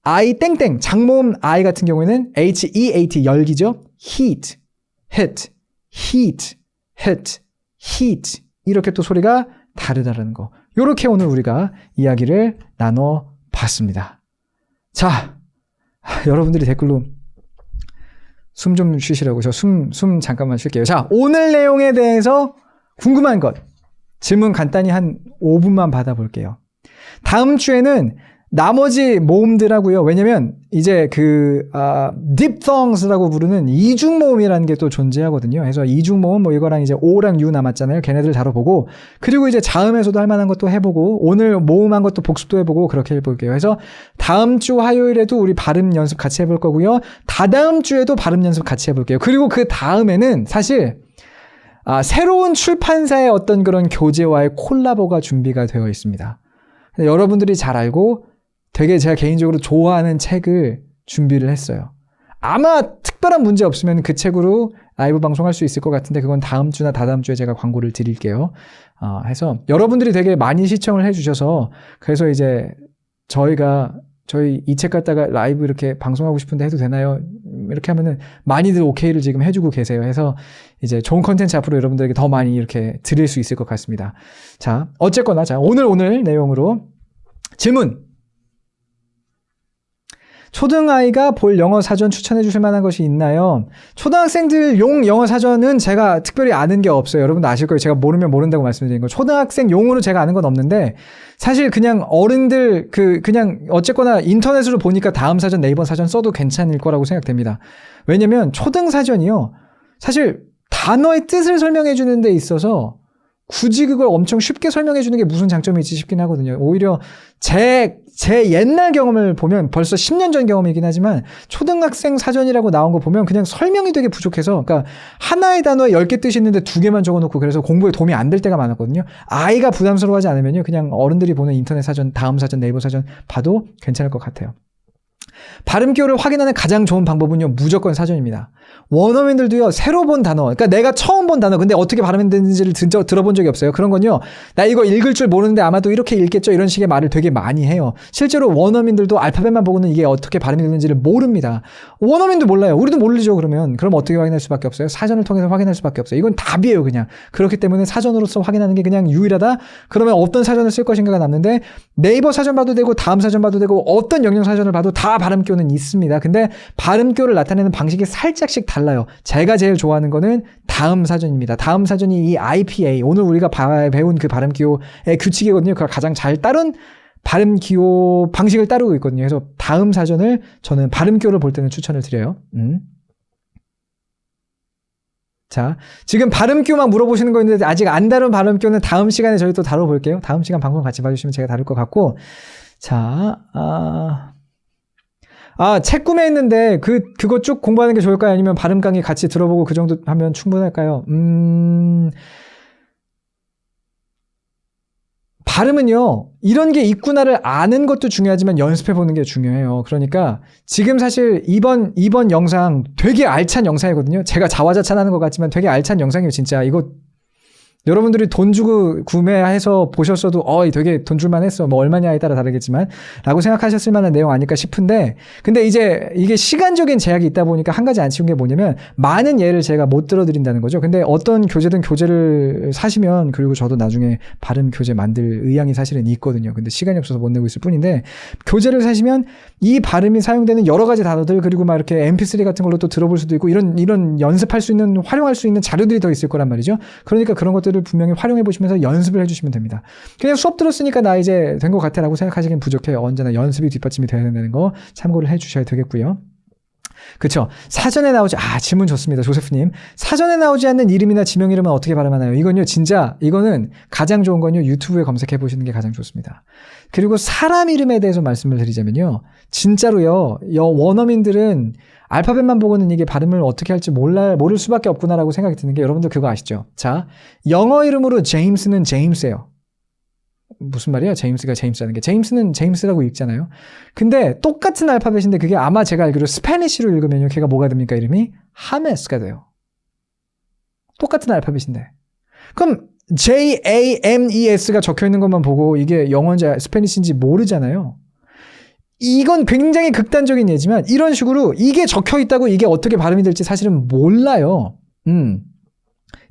I 땡땡 장모음 I 같은 경우에는 HEAT 열기죠. heat, hit, heat. hit, heat 이렇게 또 소리가 다르다는 거. 이렇게 오늘 우리가 이야기를 나눠봤습니다. 자, 여러분들이 댓글로 숨 좀 쉬시라고 저 숨 잠깐만 쉴게요. 자, 오늘 내용에 대해서 궁금한 것 질문 간단히 한 5분만 받아볼게요. 다음 주에는 나머지 모음들하고요. 왜냐면 이제 diphthongs라고 부르는 이중 모음이라는 게 또 존재하거든요. 그래서 이중 모음 뭐 이거랑 이제 O랑 U 남았잖아요. 걔네들 다뤄보고 그리고 이제 자음에서도 할 만한 것도 해보고 오늘 모음한 것도 복습도 해보고 그렇게 해볼게요. 그래서 다음 주 화요일에도 우리 발음 연습 같이 해볼 거고요. 다다음 주에도 발음 연습 같이 해볼게요. 그리고 그 다음에는 사실 새로운 출판사의 어떤 그런 교재와의 콜라보가 준비가 되어 있습니다. 여러분들이 잘 알고 되게 제가 개인적으로 좋아하는 책을 준비를 했어요. 아마 특별한 문제 없으면 그 책으로 라이브 방송할 수 있을 것 같은데 그건 다음 주나 다다음 주에 제가 광고를 드릴게요. 해서 여러분들이 되게 많이 시청을 해주셔서 그래서 이제 저희 이 책 갖다가 라이브 이렇게 방송하고 싶은데 해도 되나요? 이렇게 하면은 많이들 오케이를 지금 해주고 계세요. 해서 이제 좋은 컨텐츠 앞으로 여러분들에게 더 많이 이렇게 드릴 수 있을 것 같습니다. 자, 어쨌거나 자 오늘 내용으로 질문. 초등아이가 볼 영어 사전 추천해 주실 만한 것이 있나요? 초등학생들 용 영어 사전은 제가 특별히 아는 게 없어요. 여러분도 아실 거예요. 제가 모르면 모른다고 말씀드린 거. 초등학생 용으로 제가 아는 건 없는데 사실 그냥 어른들 그냥 어쨌거나 인터넷으로 보니까 다음 사전 네이버 사전 써도 괜찮을 거라고 생각됩니다. 왜냐면 초등 사전이요. 사실 단어의 뜻을 설명해 주는 데 있어서 굳이 그걸 엄청 쉽게 설명해 주는 게 무슨 장점이 있지 싶긴 하거든요. 오히려 제 옛날 경험을 보면 벌써 10년 전 경험이긴 하지만 초등학생 사전이라고 나온 거 보면 그냥 설명이 되게 부족해서 그러니까 하나의 단어에 10개 뜻이 있는데 2개만 적어놓고 그래서 공부에 도움이 안 될 때가 많았거든요. 아이가 부담스러워하지 않으면요. 그냥 어른들이 보는 인터넷 사전, 다음 사전, 네이버 사전 봐도 괜찮을 것 같아요. 발음 기호를 확인하는 가장 좋은 방법은요. 무조건 사전입니다. 원어민들도요. 새로 본 단어, 그러니까 내가 처음 본 단어 근데 어떻게 발음되는지를 들어본 적이 없어요. 그런 건요. 나 이거 읽을 줄 모르는데 아마도 이렇게 읽겠죠. 이런 식의 말을 되게 많이 해요. 실제로 원어민들도 알파벳만 보고는 이게 어떻게 발음이 되는지를 모릅니다. 원어민도 몰라요. 우리도 모르죠. 그럼 어떻게 확인할 수밖에 없어요? 사전을 통해서 확인할 수밖에 없어요. 이건 답이에요. 그냥. 그렇기 때문에 사전으로서 확인하는 게 그냥 유일하다. 그러면 어떤 사전을 쓸 것인가가 남는데 네이버 사전 봐도 되고 다음 사전 봐도 되고 어떤 영영 사전을 봐도 다 발음기호는 있습니다. 근데 발음기호를 나타내는 방식이 살짝씩 달라요. 제가 제일 좋아하는 거는 다음 사전입니다. 다음 사전이 이 IPA, 오늘 우리가 배운 그 발음기호의 규칙이거든요. 그걸 가장 잘 따른 발음기호 방식을 따르고 있거든요. 그래서 다음 사전을 저는 발음기호를 볼 때는 추천을 드려요. 자, 지금 발음기호만 물어보시는 거 있는데 아직 안 다룬 발음기호는 다음 시간에 저희 또 다뤄볼게요. 다음 시간 방송 같이 봐주시면 제가 다룰 것 같고. 자, 책 구매했는데 그거 쭉 공부하는 게 좋을까요? 아니면 발음 강의 같이 들어보고 그 정도 하면 충분할까요? 발음은요, 이런 게 있구나를 아는 것도 중요하지만 연습해보는 게 중요해요. 그러니까 지금 사실 이번 영상 되게 알찬 영상이거든요. 제가 자화자찬하는 것 같지만 되게 알찬 영상이에요. 진짜 이거 여러분들이 돈 주고 구매해서 보셨어도 되게 돈 줄만 했어. 뭐 얼마냐에 따라 다르겠지만 라고 생각하셨을 만한 내용 아닐까 싶은데, 근데 이제 이게 시간적인 제약이 있다 보니까 한 가지 안 치운 게 뭐냐면 많은 예를 제가 못 들어드린다는 거죠. 근데 어떤 교재든 교재를 사시면, 그리고 저도 나중에 발음 교재 만들 의향이 사실은 있거든요. 근데 시간이 없어서 못 내고 있을 뿐인데, 교재를 사시면 이 발음이 사용되는 여러 가지 단어들, 그리고 막 이렇게 mp3 같은 걸로 또 들어볼 수도 있고, 이런 연습할 수 있는, 활용할 수 있는 자료들이 더 있을 거란 말이죠. 그러니까 그런 것들을 분명히 활용해 보시면서 연습을 해주시면 됩니다. 그냥 수업 들었으니까 나 이제 된 것 같아 라고 생각하시긴 부족해요. 언제나 연습이 뒷받침이 돼야 된다는 거 참고를 해주셔야 되겠고요. 그쵸. 사전에 나오지, 질문 좋습니다. 조세프님. 사전에 나오지 않는 이름이나 지명 이름은 어떻게 발음하나요? 이건요, 진짜, 이거는 가장 좋은 건요, 유튜브에 검색해 보시는 게 가장 좋습니다. 그리고 사람 이름에 대해서 말씀을 드리자면요, 진짜로요, 원어민들은 알파벳만 보고는 이게 발음을 어떻게 할지 모를 수밖에 없구나라고 생각이 드는 게, 여러분들 그거 아시죠? 자, 영어 이름으로 제임스는 제임스예요. 무슨 말이야? 제임스가 제임스라는 게. 제임스는 제임스라고 읽잖아요. 근데 똑같은 알파벳인데 그게 아마 제가 알기로 스페니쉬로 읽으면요, 걔가 뭐가 됩니까? 이름이 하메스가 돼요. 똑같은 알파벳인데. 그럼 JAMES가 적혀있는 것만 보고 이게 영어인지 스페니쉬인지 모르잖아요. 이건 굉장히 극단적인 예지만, 이런 식으로 이게 적혀있다고 이게 어떻게 발음이 될지 사실은 몰라요.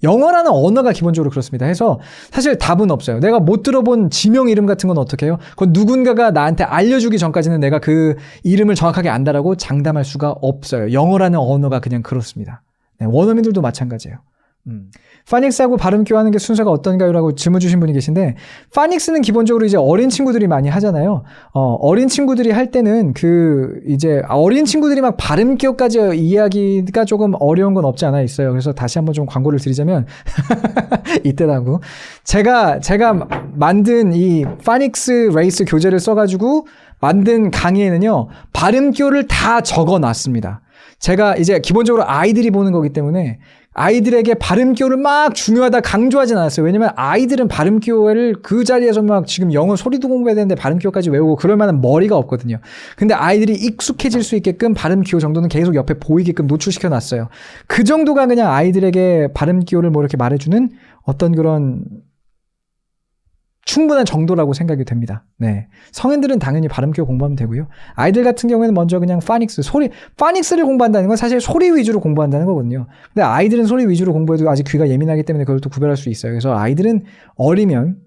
영어라는 언어가 기본적으로 그렇습니다. 해서 사실 답은 없어요. 내가 못 들어본 지명 이름 같은 건 어떻게 해요? 그건 누군가가 나한테 알려주기 전까지는 내가 그 이름을 정확하게 안다라고 장담할 수가 없어요. 영어라는 언어가 그냥 그렇습니다. 네, 원어민들도 마찬가지예요. 파닉스하고 발음 교환하는 게 순서가 어떤가요? 라고 질문 주신 분이 계신데, 파닉스는 기본적으로 이제 어린 친구들이 많이 하잖아요. 어린 친구들이 할 때는 이제 어린 친구들이 막 발음 기호까지 이해하기가 조금 어려운 건 없지 않아 있어요. 그래서 다시 한번 좀 광고를 드리자면, 이때라고. 제가 만든 이 파닉스 레이스 교재를 써가지고 만든 강의에는요, 발음 기호를 다 적어 놨습니다. 제가 이제 기본적으로 아이들이 보는 거기 때문에 아이들에게 발음 기호를 막 중요하다 강조하진 않았어요. 왜냐면 아이들은 발음 기호를 그 자리에서 막 지금 영어 소리도 공부해야 되는데 발음 기호까지 외우고 그럴 만한 머리가 없거든요. 근데 아이들이 익숙해질 수 있게끔 발음 기호 정도는 계속 옆에 보이게끔 노출시켜 놨어요. 그 정도가 그냥 아이들에게 발음 기호를 뭐 이렇게 말해주는 어떤 그런 충분한 정도라고 생각이 됩니다. 네. 성인들은 당연히 발음 기호 공부하면 되고요. 아이들 같은 경우에는 먼저 그냥 파닉스를 공부한다는 건 사실 소리 위주로 공부한다는 거거든요. 근데 아이들은 소리 위주로 공부해도 아직 귀가 예민하기 때문에 그걸 또 구별할 수 있어요. 그래서 아이들은 어리면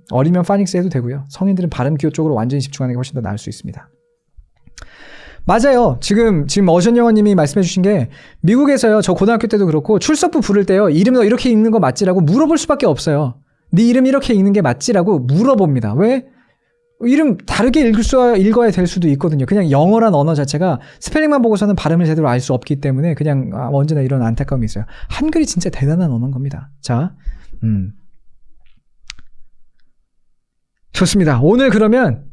파닉스 해도 되고요. 성인들은 발음 기호 쪽으로 완전히 집중하는 게 훨씬 더 나을 수 있습니다. 맞아요. 지금 어션 영어님이 말씀해 주신 게, 미국에서요, 저 고등학교 때도 그렇고 출석부 부를 때요, 이름 너 이렇게 읽는 거 맞지라고 물어볼 수밖에 없어요. 네 이름 이렇게 읽는 게 맞지라고 물어봅니다. 왜? 이름 다르게 읽어야 될 수도 있거든요. 그냥 영어란 언어 자체가 스펠링만 보고서는 발음을 제대로 알 수 없기 때문에 그냥 언제나 이런 안타까움이 있어요. 한글이 진짜 대단한 언어인 겁니다. 자, 좋습니다. 오늘 그러면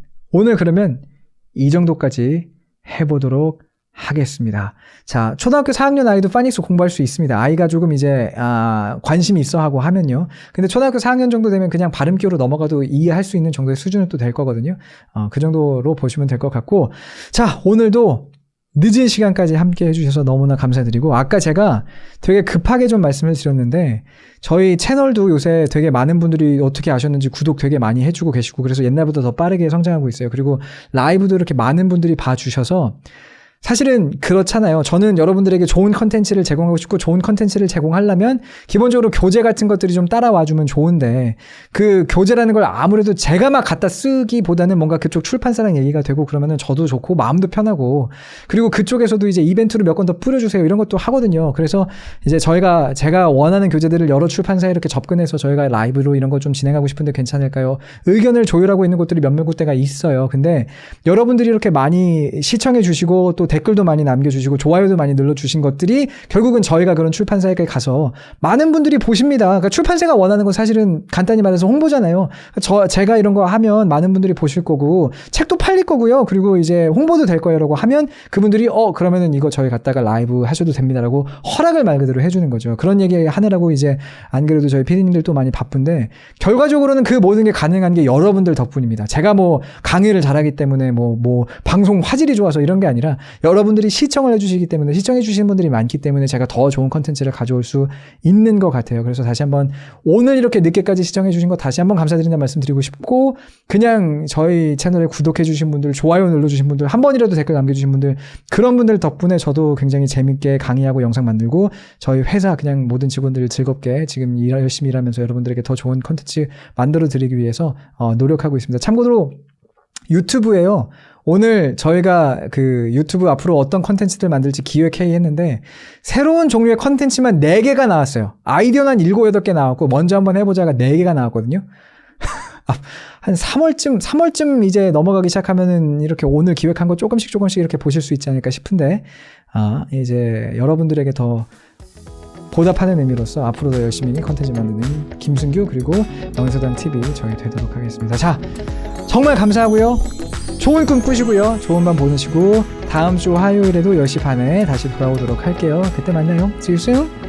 이 정도까지 해보도록 하겠습니다. 자, 초등학교 4학년 아이도 파닉스 공부할 수 있습니다. 아이가 조금 이제 관심이 있어 하고 하면요. 근데 초등학교 4학년 정도 되면 그냥 발음 기호로 넘어가도 이해할 수 있는 정도의 수준은 또 될 거거든요. 그 정도로 보시면 될 것 같고, 자, 오늘도 늦은 시간까지 함께 해주셔서 너무나 감사드리고, 아까 제가 되게 급하게 좀 말씀을 드렸는데, 저희 채널도 요새 되게 많은 분들이 어떻게 아셨는지 구독 되게 많이 해주고 계시고, 그래서 옛날보다 더 빠르게 성장하고 있어요. 그리고 라이브도 이렇게 많은 분들이 봐주셔서, 사실은 그렇잖아요. 저는 여러분들에게 좋은 컨텐츠를 제공하고 싶고, 좋은 컨텐츠를 제공하려면 기본적으로 교재 같은 것들이 좀 따라와주면 좋은데, 그 교재라는 걸 아무래도 제가 막 갖다 쓰기보다는 뭔가 그쪽 출판사랑 얘기가 되고 그러면은 저도 좋고 마음도 편하고, 그리고 그쪽에서도 이제 이벤트를 몇 건 더 뿌려주세요 이런 것도 하거든요. 그래서 이제 제가 원하는 교재들을 여러 출판사에 이렇게 접근해서 저희가 라이브로 이런 거 좀 진행하고 싶은데 괜찮을까요? 의견을 조율하고 있는 곳들이 몇몇 곳대가 있어요. 근데 여러분들이 이렇게 많이 시청해 주시고 또 댓글도 많이 남겨주시고 좋아요도 많이 눌러주신 것들이 결국은 저희가 그런 출판사에 가서 많은 분들이 보십니다. 그러니까 출판사가 원하는 건 사실은 간단히 말해서 홍보잖아요. 제가 이런 거 하면 많은 분들이 보실 거고 책도 팔릴 거고요. 그리고 이제 홍보도 될 거예요라고 하면 그분들이 그러면은 이거 저희 갖다가 라이브 하셔도 됩니다라고 허락을 말 그대로 해주는 거죠. 그런 얘기 하느라고 이제 안 그래도 저희 PD님들도 많이 바쁜데, 결과적으로는 그 모든 게 가능한 게 여러분들 덕분입니다. 제가 뭐 강의를 잘하기 때문에 뭐 방송 화질이 좋아서 이런 게 아니라 여러분들이 시청을 해주시기 때문에, 시청해주시는 분들이 많기 때문에 제가 더 좋은 컨텐츠를 가져올 수 있는 것 같아요. 그래서 다시 한번 오늘 이렇게 늦게까지 시청해주신 거 다시 한번 감사드린다는 말씀 드리고 싶고, 그냥 저희 채널에 구독해주신 분들, 좋아요 눌러주신 분들, 한 번이라도 댓글 남겨주신 분들, 그런 분들 덕분에 저도 굉장히 재밌게 강의하고 영상 만들고, 저희 회사 그냥 모든 직원들 즐겁게 지금 열심히 일하면서 여러분들에게 더 좋은 컨텐츠 만들어 드리기 위해서 노력하고 있습니다. 참고로 유튜브에요. 오늘 저희가 그 유튜브 앞으로 어떤 컨텐츠들 만들지 기획회의했는데 새로운 종류의 컨텐츠만 4개가 나왔어요. 아이디어는 한 7, 8개 나왔고 먼저 한번 해보자가 4개가 나왔거든요. 한 3월쯤 이제 넘어가기 시작하면은 이렇게 오늘 기획한 거 조금씩 이렇게 보실 수 있지 않을까 싶은데, 이제 여러분들에게 더 보답하는 의미로서 앞으로 더 열심히 컨텐츠 만드는 김승규 그리고 명세단 TV 저희 되도록 하겠습니다. 자, 정말 감사하고요. 좋은 꿈 꾸시고요. 좋은 밤 보내시고 다음 주 화요일에도 10시 반에 다시 돌아오도록 할게요. 그때 만나요. See you soon.